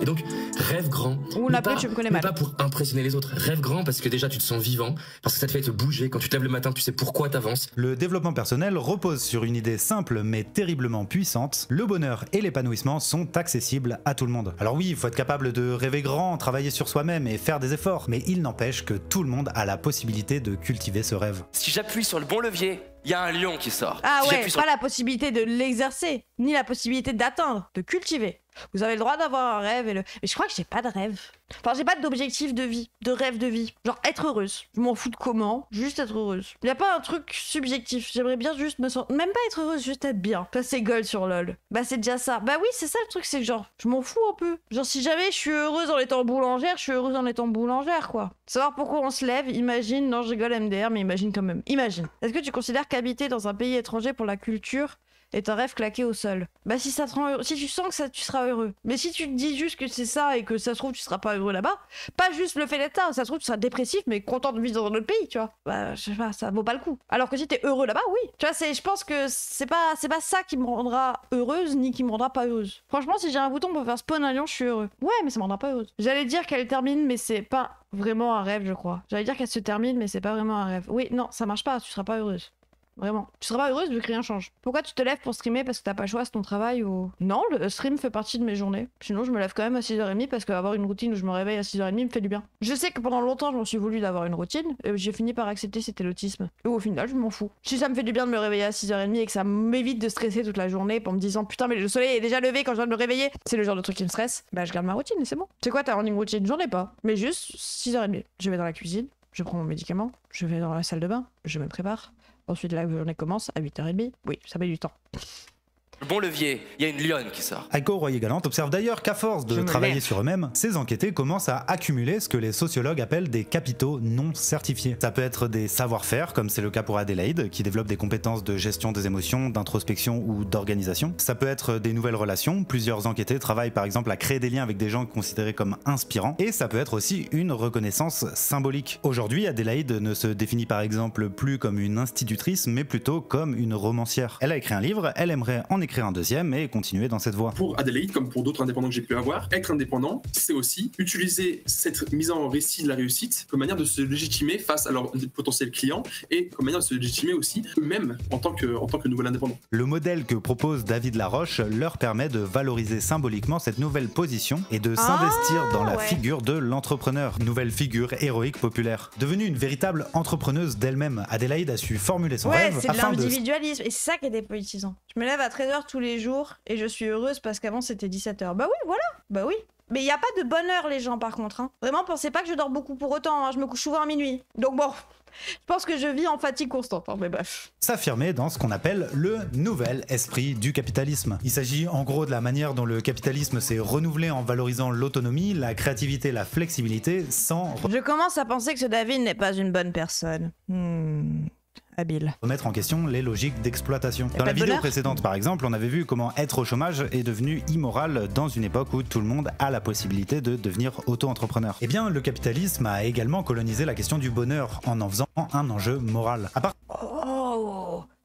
Et donc, rêve grand. Ou la pute, je me connais mal. Mais pas pour impressionner les autres. Rêve grand parce que déjà, tu te sens vivant, parce que ça te fait te bouger. Quand tu te lèves le matin, tu sais pourquoi t'avances. Le développement personnel repose sur une idée simple mais terriblement puissante. Le bonheur et l'épanouissement sont accessibles à tout le monde. Alors oui, il faut être capable de rêver grand, travailler sur soi-même et faire des efforts, mais il n'empêche que tout le monde a la possibilité de cultiver ce rêve. Si j'appuie sur le bon levier, il y a un lion qui sort. Ah Si ouais, j'appuie sur pas la possibilité de l'exercer, ni la possibilité d'atteindre, de cultiver. Vous avez le droit d'avoir un rêve et le... Mais je crois que j'ai pas de rêve. Enfin, j'ai pas d'objectif de vie, de rêve de vie. Genre être heureuse. Je m'en fous de comment, juste être heureuse. Y a pas un truc subjectif. J'aimerais bien juste me sentir... Même pas être heureuse, juste être bien. Passer gold sur LOL. Bah c'est déjà ça. Bah oui, c'est ça le truc, c'est que genre, je m'en fous un peu. Genre si jamais je suis heureuse en étant boulangère, je suis heureuse en étant boulangère, quoi. Savoir pourquoi on se lève, imagine, non je rigole MDR, mais imagine quand même. Imagine. Est-ce que tu considères qu'habiter dans un pays étranger pour la culture est un rêve claqué au sol? Bah si ça te rend heureux, si tu sens que ça, tu seras heureux. Mais si tu te dis juste que c'est ça et que ça se trouve tu seras pas heureux là-bas, pas juste le fait d'être là, ça se trouve tu seras dépressif mais content de vivre dans un autre pays, tu vois. Bah je sais pas, ça vaut pas le coup. Alors que si t'es heureux là-bas, oui. Tu vois, je pense que c'est pas ça qui me rendra heureuse ni qui me rendra pas heureuse. Franchement, si j'ai un bouton pour faire spawn un lion, je suis heureux. Ouais, mais ça me rendra pas heureuse. J'allais dire qu'elle termine, mais c'est pas vraiment un rêve, je crois. J'allais dire qu'elle se termine, mais c'est pas vraiment un rêve. Oui, non, ça marche pas, tu seras pas heureuse. Vraiment. Tu seras pas heureuse vu que rien change. Pourquoi tu te lèves pour streamer parce que t'as pas le choix, c'est ton travail ou... Non, le stream fait partie de mes journées. Sinon, je me lève quand même à 6h30 parce qu'avoir une routine où je me réveille à 6h30 me fait du bien. Je sais que pendant longtemps, je m'en suis voulu d'avoir une routine et j'ai fini par accepter c'était l'autisme. Et au final, je m'en fous. Si ça me fait du bien de me réveiller à 6h30 et que ça m'évite de stresser toute la journée pour me disant putain, mais le soleil est déjà levé quand je viens de me réveiller, c'est le genre de truc qui me stresse, bah je garde ma routine et c'est bon. C'est quoi ta running routine? J'en ai pas. Mais juste 6h30. Je vais dans la cuisine, je prends mon médicament, je vais dans la salle de bain, je me prépare. Ensuite, la journée commence à 8h30. Oui, ça met du temps. le bon levier, il y a une lionne qui sort. Aiko Royer-Galante observe d'ailleurs qu'à force de travailler sur eux-mêmes, ces enquêtés commencent à accumuler ce que les sociologues appellent des capitaux non certifiés. Ça peut être des savoir-faire, comme c'est le cas pour Adélaïde, qui développe des compétences de gestion des émotions, d'introspection ou d'organisation. Ça peut être des nouvelles relations, plusieurs enquêtés travaillent par exemple à créer des liens avec des gens considérés comme inspirants, et ça peut être aussi une reconnaissance symbolique. Aujourd'hui, Adélaïde ne se définit par exemple plus comme une institutrice, mais plutôt comme une romancière. Elle a écrit un livre, elle aimerait en écrire un deuxième et continuer dans cette voie. Pour Adélaïde, comme pour d'autres indépendants que j'ai pu avoir, être indépendant, c'est aussi utiliser cette mise en récit de la réussite comme manière de se légitimer face à leurs potentiels clients et comme manière de se légitimer aussi eux-mêmes en tant que nouvel indépendant. Le modèle que propose David Laroche leur permet de valoriser symboliquement cette nouvelle position et de s'investir dans la figure de l'entrepreneur, nouvelle figure héroïque populaire. Devenue une véritable entrepreneuse d'elle-même, Adélaïde a su formuler son rêve c'est de l'individualisme et c'est ça qui est dépolitisant. Je me lève à 13h tous les jours et je suis heureuse parce qu'avant c'était 17h. Bah oui, voilà, bah oui. Mais il n'y a pas de bonne heure les gens par contre. Hein. Vraiment, pensez pas que je dors beaucoup pour autant, hein. Je me couche souvent à minuit. Donc bon, je pense que je vis en fatigue constante, hein, mais bref. S'affirmer dans ce qu'on appelle le nouvel esprit du capitalisme. Il s'agit en gros de la manière dont le capitalisme s'est renouvelé en valorisant l'autonomie, la créativité, la flexibilité sans... Je commence à penser que ce David n'est pas une bonne personne. Habile. Remettre en question les logiques d'exploitation. Dans la vidéo précédente par exemple, on avait vu comment être au chômage est devenu immoral dans une époque où tout le monde a la possibilité de devenir auto-entrepreneur. Eh bien, le capitalisme a également colonisé la question du bonheur en faisant un enjeu moral.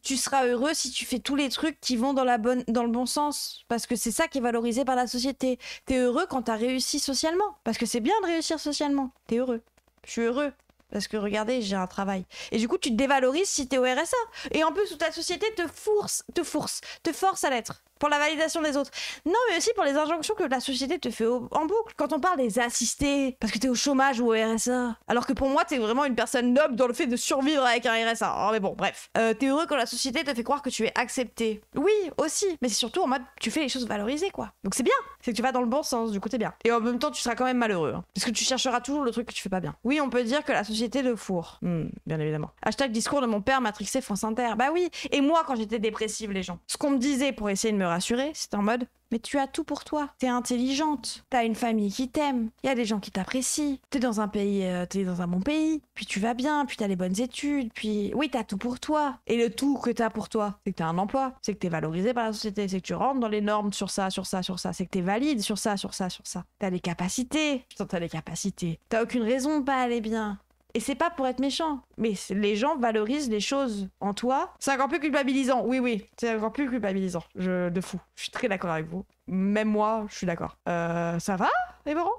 Tu seras heureux si tu fais tous les trucs qui vont dans le bon sens. Parce que c'est ça qui est valorisé par la société. T'es heureux quand t'as réussi socialement. Parce que c'est bien de réussir socialement. T'es heureux. Je suis heureux. Parce que regardez, j'ai un travail. Et du coup, tu te dévalorises si t'es au RSA. Et en plus, toute la société te force à l'être. Pour la validation des autres. Non, mais aussi pour les injonctions que la société te fait en boucle. Quand on parle des assistés, parce que t'es au chômage ou au RSA. Alors que pour moi, t'es vraiment une personne noble dans le fait de survivre avec un RSA. Oh, mais bon, bref. T'es heureux quand la société te fait croire que tu es accepté. Oui, aussi. Mais c'est surtout en mode, tu fais les choses valorisées, quoi. Donc c'est bien. C'est que tu vas dans le bon sens, du coup t'es bien. Et en même temps, tu seras quand même malheureux. Hein, parce que tu chercheras toujours le truc que tu fais pas bien. Oui, on peut dire que la société le fourre. Bien évidemment. Hashtag discours de mon père matrixé France Inter. Bah oui. Et moi, quand j'étais dépressive, les gens. Ce qu'on me disait pour essayer de me rassurer, c'était en mode mais tu as tout pour toi, t'es intelligente, t'as une famille qui t'aime, il y a des gens qui t'apprécient, t'es dans un pays, t'es dans un bon pays, puis tu vas bien, puis t'as les bonnes études, puis oui t'as tout pour toi. Et le tout que t'as pour toi, c'est que t'as un emploi, c'est que t'es valorisé par la société, c'est que tu rentres dans les normes sur ça, c'est que t'es valide sur ça. T'as les capacités, putain t'as les capacités, t'as aucune raison de pas aller bien. Et c'est pas pour être méchant, mais les gens valorisent les choses en toi. C'est encore plus culpabilisant, oui, c'est encore plus culpabilisant, de fou. Je suis très d'accord avec vous. Même moi, je suis d'accord. Ça va ? C'est marrant.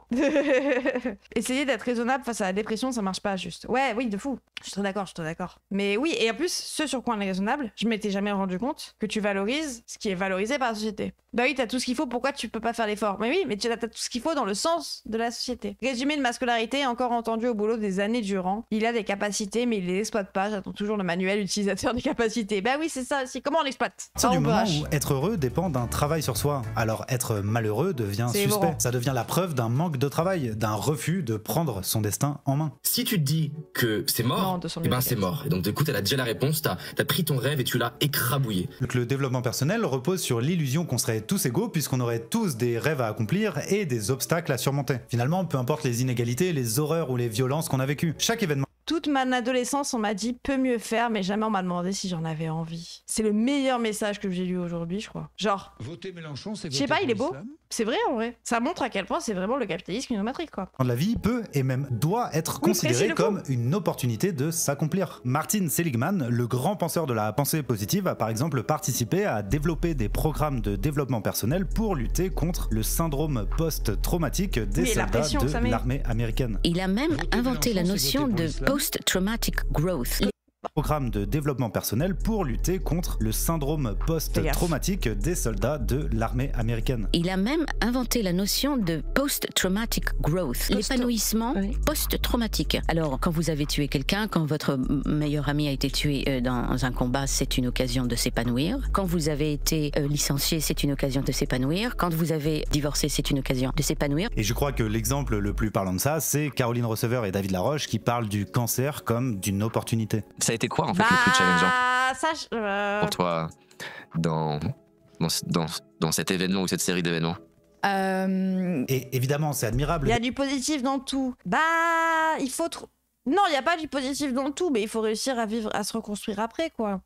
Essayer d'être raisonnable face à la dépression, ça marche pas juste. Ouais, oui, de fou. Je suis très d'accord. Mais oui, et en plus, ce sur quoi on est raisonnable, je m'étais jamais rendu compte que tu valorises ce qui est valorisé par la société. Bah oui, t'as tout ce qu'il faut, pourquoi tu peux pas faire l'effort? Mais oui, mais t'as tout ce qu'il faut dans le sens de la société. Résumé de ma scolarité, encore entendu au boulot des années durant. Il a des capacités, mais il les exploite pas. J'attends toujours le manuel utilisateur des capacités. Bah oui, c'est ça aussi. Comment on l'exploite? C'est du moment où être heureux dépend d'un travail sur soi. Alors être malheureux devient suspect. Ça devient la preuve d'un manque de travail, d'un refus de prendre son destin en main. Si tu te dis que c'est mort, et ben c'est mort. Et donc du coup, t'as déjà la réponse, t'as pris ton rêve et tu l'as écrabouillé. Donc le développement personnel repose sur l'illusion qu'on serait tous égaux puisqu'on aurait tous des rêves à accomplir et des obstacles à surmonter. Finalement, peu importe les inégalités, les horreurs ou les violences qu'on a vécues, chaque événement. Toute ma adolescence, on m'a dit peut mieux faire, mais jamais on m'a demandé si j'en avais envie. C'est le meilleur message que j'ai lu aujourd'hui, je crois. Genre, voter Mélenchon, c'est je sais pas, il est beau. C'est vrai en vrai. Ça montre à quel point c'est vraiment le capitalisme qui nous matrix, quoi. La vie peut et même doit être considérée comme une opportunité de s'accomplir. Martin Seligman, le grand penseur de la pensée positive, a par exemple participé à développer des programmes de développement personnel pour lutter contre le syndrome post-traumatique des soldats de l'armée américaine. Il a même inventé la notion de post-traumatic growth. Programme de développement personnel pour lutter contre le syndrome post-traumatique des soldats de l'armée américaine. Il a même inventé la notion de post-traumatic growth, l'épanouissement post-traumatique. Alors, quand vous avez tué quelqu'un, quand votre meilleur ami a été tué dans un combat, c'est une occasion de s'épanouir. Quand vous avez été licencié, c'est une occasion de s'épanouir. Quand vous avez divorcé, c'est une occasion de s'épanouir. Et je crois que l'exemple le plus parlant de ça, c'est Caroline Receveur et David Laroche qui parlent du cancer comme d'une opportunité. Ça a été quoi en fait le plus challengeant pour toi dans cet événement ou cette série d'événements? Et évidemment, c'est admirable. Il y a du positif dans tout. Bah, il faut non, il y a pas du positif dans tout, mais il faut réussir à vivre, à se reconstruire après, quoi.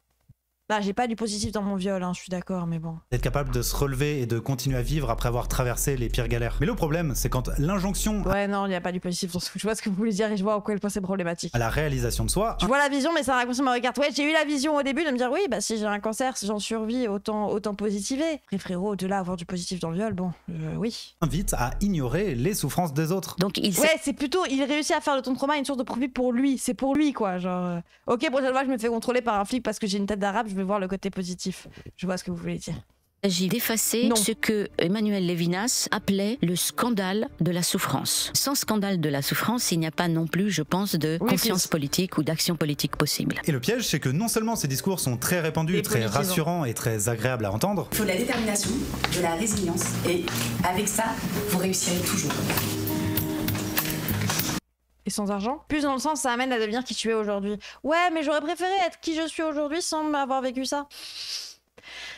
Bah, j'ai pas du positif dans mon viol, hein, je suis d'accord, mais bon. Être capable de se relever et de continuer à vivre après avoir traversé les pires galères. Mais le problème, c'est quand l'injonction... Ouais, non, il n'y a pas du positif dans ce que je vois ce que vous voulez dire et je vois à quel point c'est problématique. À la réalisation de soi... Je vois la vision, mais ça raccourci ma regarde. Ouais, j'ai eu la vision au début de me dire, oui, bah si j'ai un cancer, si j'en survis, autant positiver. Après, frérot, de là à avoir du positif dans le viol, bon, oui. Invite à ignorer les souffrances des autres. Donc ouais, c'est plutôt, il réussit à faire de ton trauma une source de profit pour lui. C'est pour lui, quoi. Genre, ok, prochaine fois, je me fais contrôler par un flic parce que j'ai une tête d'arabe, je vais voir le côté positif. Je vois ce que vous voulez dire. Il s'agit d'effacer ce que Emmanuel Levinas appelait le scandale de la souffrance. Sans scandale de la souffrance, il n'y a pas non plus, je pense, de conscience politique ou d'action politique possible. Et le piège, c'est que non seulement ces discours sont très répandus, très rassurants et très agréables à entendre. Il faut de la détermination, de la résilience, et avec ça, vous réussirez toujours. Et sans argent. Plus dans le sens, ça amène à devenir qui tu es aujourd'hui. Ouais, mais j'aurais préféré être qui je suis aujourd'hui sans avoir vécu ça.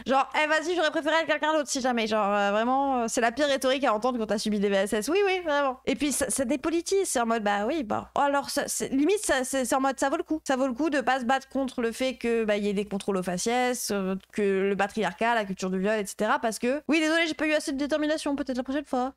Genre, vas-y, j'aurais préféré être quelqu'un d'autre si jamais. Genre, vraiment, c'est la pire rhétorique à entendre quand t'as subi des VSS. Oui, vraiment. Et puis, ça dépolitise. C'est en mode, bah oui, bah. Alors, limite, c'est en mode, ça vaut le coup. Ça vaut le coup de pas se battre contre le fait que, bah, y ait des contrôles aux faciès, que le patriarcat, la culture du viol, etc. Parce que, oui, désolé, j'ai pas eu assez de détermination. Peut-être la prochaine fois.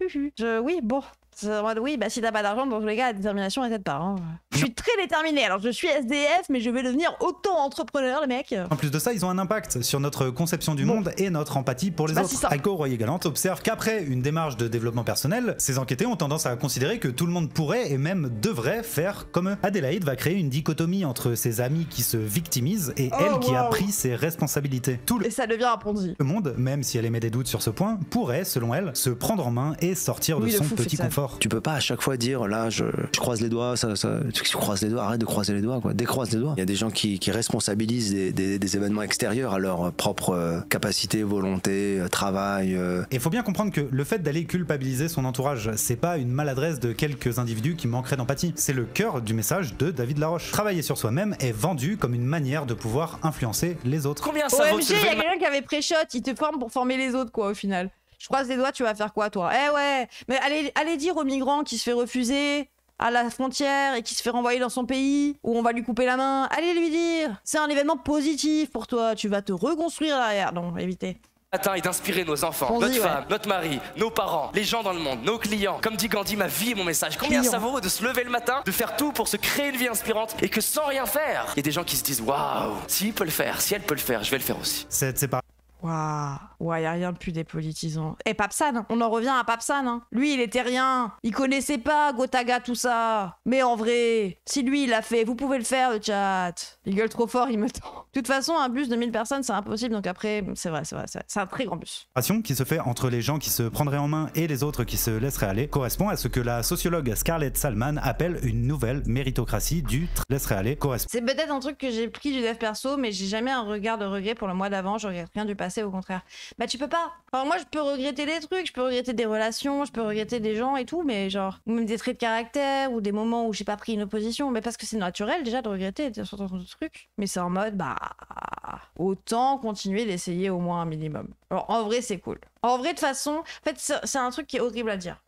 Oui, bon. C'est en mode, oui, bah si t'as pas d'argent, dans tous les cas, la détermination elle t'aide pas. Hein. Je suis très déterminée, alors je suis SDF, mais je vais devenir auto-entrepreneur, les mecs. En plus de ça, ils ont un impact sur notre conception du monde et notre empathie pour les autres. Aiko Royer-Galante observe qu'après une démarche de développement personnel, ces enquêtés ont tendance à considérer que tout le monde pourrait et même devrait faire comme eux. Adélaïde va créer une dichotomie entre ses amis qui se victimisent et elle qui a pris ses responsabilités. Et ça devient un ponzi. Le monde, même si elle émet des doutes sur ce point, pourrait, selon elle, se prendre en main et sortir de son petit confort. Tu peux pas à chaque fois dire là je croise les doigts, tu croises les doigts, arrête de croiser les doigts, quoi, décroise les doigts. Il y a des gens qui responsabilisent des événements extérieurs à leur propre capacité, volonté, travail. Et il faut bien comprendre que le fait d'aller culpabiliser son entourage, c'est pas une maladresse de quelques individus qui manqueraient d'empathie, c'est le cœur du message de David Laroche. Travailler sur soi-même est vendu comme une manière de pouvoir influencer les autres. Combien ça vaut? OMG, il y a quelqu'un qui avait pré-shot, il te forme pour former les autres, quoi, au final. Je croise les doigts, tu vas faire quoi, toi? Eh ouais, mais allez dire au migrant qui se fait refuser à la frontière et qui se fait renvoyer dans son pays, où on va lui couper la main, allez lui dire, c'est un événement positif pour toi, tu vas te reconstruire derrière. Non, évitez. Et d'inspirer nos enfants, notre femme, notre mari, nos parents, les gens dans le monde, nos clients. Comme dit Gandhi, ma vie est mon message. Combien ça vaut de se lever le matin, de faire tout pour se créer une vie inspirante et que sans rien faire, il y a des gens qui se disent waouh, s'il peut le faire, si elle peut le faire, je vais le faire aussi. C'est pas Waouh. Ouais, y a rien de plus dépolitisant. Et Papsan, on en revient à Papsan. Hein. Lui, il était rien. Il connaissait pas Gotaga, tout ça. Mais en vrai, si lui, il l'a fait, vous pouvez le faire, le chat. Il gueule trop fort, il me tend. De toute façon, un bus de 1000 personnes, c'est impossible. Donc après, c'est vrai. C'est un très grand bus. Qui se fait entre les gens qui se prendraient en main et les autres qui se laisseraient aller correspond à ce que la sociologue Scarlett Salman appelle une nouvelle méritocratie du laisserait aller. C'est peut-être un truc que j'ai pris du dev perso, mais j'ai jamais un regard de regret pour le mois d'avant. Je regrette rien du passé, au contraire. Bah tu peux pas. Alors moi je peux regretter des trucs, je peux regretter des relations, je peux regretter des gens et tout, mais genre même des traits de caractère ou des moments où j'ai pas pris une opposition, mais parce que c'est naturel déjà de regretter des sortes de trucs. Mais c'est en mode bah autant continuer d'essayer au moins un minimum. Alors en vrai c'est cool. En vrai de toute façon, en fait c'est un truc qui est horrible à dire.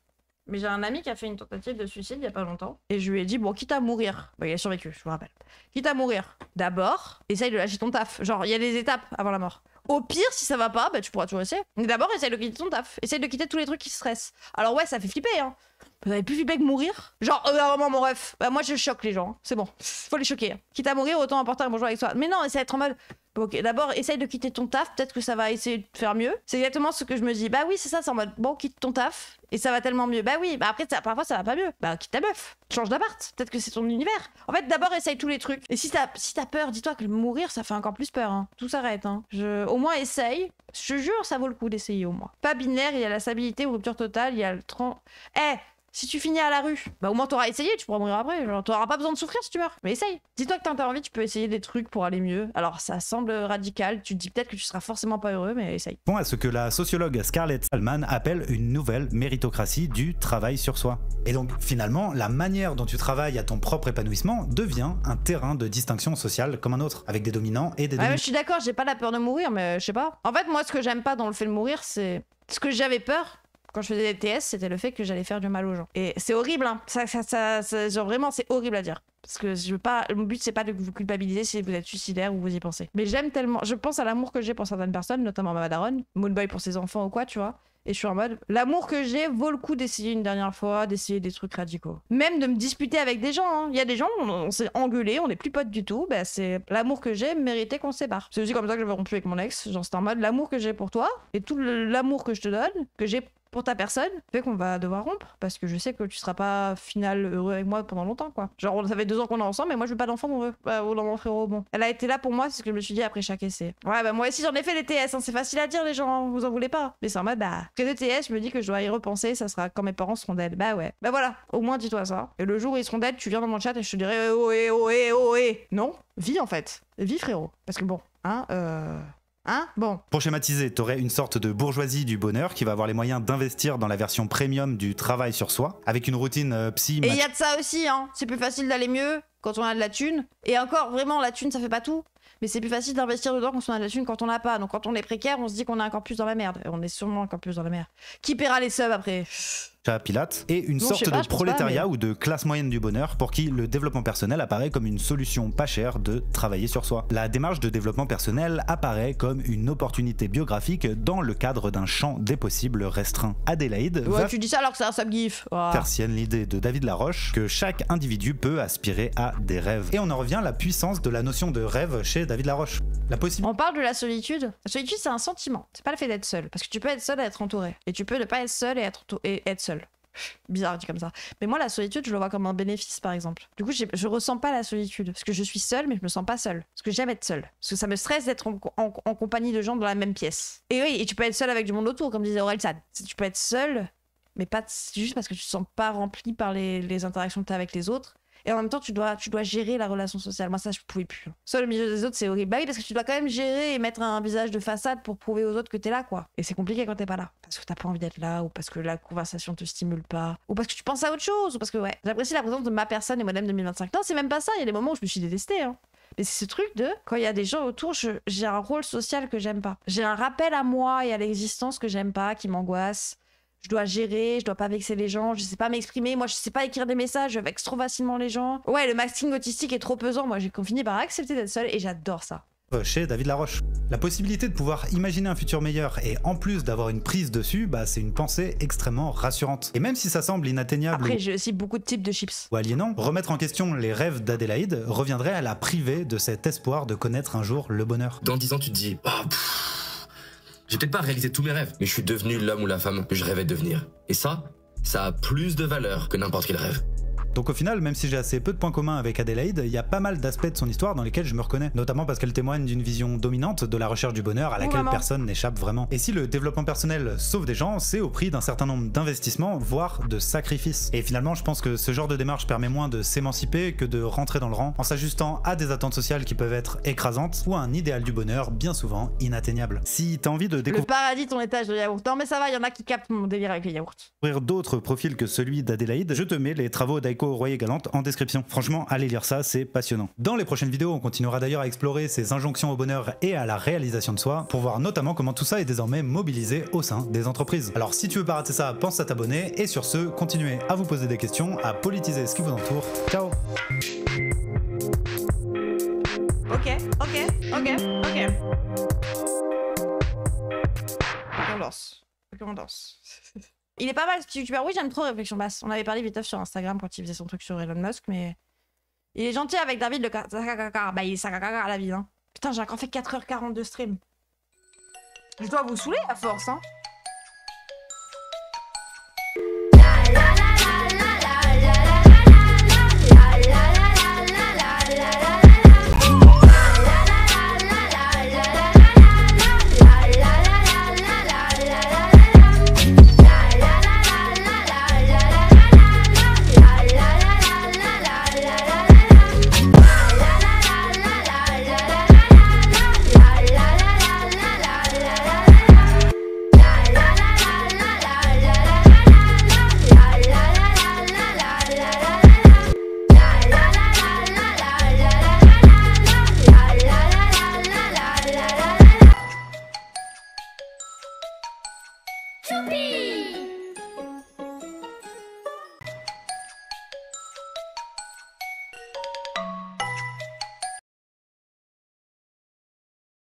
Mais j'ai un ami qui a fait une tentative de suicide il y a pas longtemps. Et je lui ai dit, bon, quitte à mourir. Bah, il a survécu, je vous rappelle. Quitte à mourir, d'abord, essaye de lâcher ton taf. Genre, il y a des étapes avant la mort. Au pire, si ça va pas, bah, tu pourras toujours essayer. Mais d'abord, essaye de quitter ton taf. Essaye de quitter tous les trucs qui stressent. Alors ouais, ça fait flipper, hein. Vous avez plus flippé que mourir? Genre, vraiment, mon ref. Bah, moi, je choque les gens. C'est bon. Faut les choquer. Quitte à mourir, autant emporter un bonjour avec soi. Mais non, essaye d'être en mode... Ok, d'abord, essaye de quitter ton taf. Peut-être que ça va essayer de faire mieux. C'est exactement ce que je me dis. Bah oui, c'est ça. C'est en mode, bon, quitte ton taf. Et ça va tellement mieux. Bah oui. Bah après, parfois, ça va pas mieux. Bah, quitte ta meuf. Change d'appart. Peut-être que c'est ton univers. En fait, d'abord, essaye tous les trucs. Et si t'as peur, dis-toi que mourir, ça fait encore plus peur. Hein. Tout s'arrête. Hein. Au moins, essaye. Je te jure, ça vaut le coup d'essayer au moins. Pas binaire, il y a la stabilité ou rupture totale. Il y a le si tu finis à la rue, bah au moins t'auras essayé, tu pourras mourir après. Genre, t'auras pas besoin de souffrir si tu meurs. Mais essaye. Dis-toi que t'as envie, tu peux essayer des trucs pour aller mieux. Alors ça semble radical, tu te dis peut-être que tu seras forcément pas heureux, mais essaye. Bon, à ce que la sociologue Scarlett Salman appelle une nouvelle méritocratie du travail sur soi. Et donc finalement, la manière dont tu travailles à ton propre épanouissement devient un terrain de distinction sociale comme un autre, avec des dominants et des dominants. Ouais, je suis d'accord, j'ai pas la peur de mourir, mais je sais pas. En fait, moi, ce que j'aime pas dans le fait de mourir, c'est ce que j'avais peur. Quand je faisais des TS, c'était le fait que j'allais faire du mal aux gens. Et c'est horrible, hein. Genre vraiment, c'est horrible à dire. Parce que je veux pas, mon but c'est pas de vous culpabiliser si vous êtes suicidaire ou vous y pensez. Mais j'aime tellement, je pense à l'amour que j'ai pour certaines personnes, notamment ma daronne, Moonboy pour ses enfants ou quoi, tu vois. Et je suis en mode, l'amour que j'ai vaut le coup d'essayer une dernière fois, d'essayer des trucs radicaux. Même de me disputer avec des gens, hein. Il y a des gens, on s'est engueulés, on n'est plus potes du tout, bah c'est l'amour que j'ai méritait qu'on se sépare. C'est aussi comme ça que j'avais rompu avec mon ex, genre c'était en mode, l'amour que j'ai pour toi, et tout l'amour que je te donne, que j'ai pour ta personne, fait qu'on va devoir rompre, parce que je sais que tu seras pas final heureux avec moi pendant longtemps, quoi. Genre, ça fait 2 ans qu'on est ensemble, mais moi je veux pas d'enfant, mon frérot, bon. Elle a été là pour moi, c'est ce que je me suis dit après chaque essai. Ouais, bah moi aussi j'en ai fait des TS, hein. C'est facile à dire les gens, vous en voulez pas. Mais c'est en mode, bah, après 2 TS, je me dis que je dois y repenser, ça sera quand mes parents seront dead. Bah ouais. Bah voilà, au moins dis-toi ça. Et le jour où ils seront dead, tu viens dans mon chat et je te dirai, non, vis en fait. Vis frérot. Parce que bon, bon. Pour schématiser, t'aurais une sorte de bourgeoisie du bonheur qui va avoir les moyens d'investir dans la version premium du travail sur soi, avec une routine psy... Et il y a de ça aussi, hein. C'est plus facile d'aller mieux quand on a de la thune. Et encore, vraiment, la thune, ça fait pas tout. Mais c'est plus facile d'investir dedans quand on a de la thune quand on n'a pas. Donc quand on est précaire, on se dit qu'on est encore plus dans la merde. Et on est sûrement encore plus dans la merde. Qui paiera les subs après ? Pilates, et une sorte de prolétariat ou de classe moyenne du bonheur pour qui le développement personnel apparaît comme une solution pas chère de travailler sur soi. La démarche de développement personnel apparaît comme une opportunité biographique dans le cadre d'un champ des possibles restreint. Adélaïde va tu dis ça alors que c'est un subgif. faire sienne l'idée de David Laroche que chaque individu peut aspirer à des rêves. Et on en revient à la puissance de la notion de rêve chez David Laroche. On parle de la solitude. La solitude, c'est un sentiment. C'est pas le fait d'être seul. Parce que tu peux être seul et être entouré. Et tu peux ne pas être seul et être seul. Bizarre dit comme ça. Mais moi, la solitude, je le vois comme un bénéfice, par exemple. Du coup, je ressens pas la solitude. Parce que je suis seule, mais je me sens pas seule. Parce que j'aime être seule. Parce que ça me stresse d'être en compagnie de gens dans la même pièce. Et oui, et tu peux être seule avec du monde autour, comme disait Orelsan. Tu peux être seule, mais pas juste parce que tu te sens pas rempli par les interactions que tu as avec les autres. Et en même temps, tu dois gérer la relation sociale. Moi, ça, je pouvais plus. Seul au milieu des autres, c'est horrible. Bah oui, parce que tu dois quand même gérer et mettre un visage de façade pour prouver aux autres que t'es là, quoi. Et c'est compliqué quand t'es pas là. Parce que t'as pas envie d'être là, ou parce que la conversation te stimule pas, ou parce que tu penses à autre chose, ou parce que, ouais, j'apprécie la présence de ma personne et Modem 2025. Non, c'est même pas ça. Il y a des moments où je me suis détestée, hein. Mais c'est ce truc de, quand il y a des gens autour, j'ai un rôle social que j'aime pas. J'ai un rappel à moi et à l'existence que j'aime pas, qui m'angoisse. Je dois gérer, je dois pas vexer les gens, je sais pas m'exprimer, moi je sais pas écrire des messages, je vexe trop facilement les gens. Ouais, le masking autistique est trop pesant, moi j'ai fini par accepter d'être seule et j'adore ça. Chez David Laroche. La possibilité de pouvoir imaginer un futur meilleur et en plus d'avoir une prise dessus, bah c'est une pensée extrêmement rassurante. Et même si ça semble inatteignable... Après, j'ai aussi beaucoup de types de chips. Ou aliénant, remettre en question les rêves d'Adélaïde reviendrait à la priver de cet espoir de connaître un jour le bonheur. Dans 10 ans, tu te dis... J'ai peut-être pas réalisé tous mes rêves, mais je suis devenu l'homme ou la femme que je rêvais de devenir. Et ça a plus de valeur que n'importe quel rêve. Donc au final, même si j'ai assez peu de points communs avec Adélaïde, il y a pas mal d'aspects de son histoire dans lesquels je me reconnais, notamment parce qu'elle témoigne d'une vision dominante de la recherche du bonheur à laquelle personne n'échappe vraiment. Et si le développement personnel sauve des gens, c'est au prix d'un certain nombre d'investissements, voire de sacrifices. Et finalement, je pense que ce genre de démarche permet moins de s'émanciper que de rentrer dans le rang en s'ajustant à des attentes sociales qui peuvent être écrasantes ou à un idéal du bonheur bien souvent inatteignable. Si t'as envie de découvrir... Le paradis, ton étage de yaourt. Non mais ça va, il y en a qui captent mon délire avec les yaourts. D'autres profils que celui d'Adélaïde, je te mets les travaux d'Aiko Royer-Galante en description. Franchement, allez lire ça, c'est passionnant. Dans les prochaines vidéos, on continuera d'ailleurs à explorer ces injonctions au bonheur et à la réalisation de soi, pour voir notamment comment tout ça est désormais mobilisé au sein des entreprises. Alors si tu veux pas rater ça, pense à t'abonner, et sur ce, continuez à vous poser des questions, à politiser ce qui vous entoure. Ciao. Ok. On danse. Il est pas mal ce petit youtubeur. Oui, j'aime trop Réflexion Basse. On avait parlé vite sur Instagram quand il faisait son truc sur Elon Musk, mais il est gentil avec David le bah il est sakakaka à la vie, hein. Putain, j'ai encore fait 4h40 de stream. Je dois vous saouler à force, hein.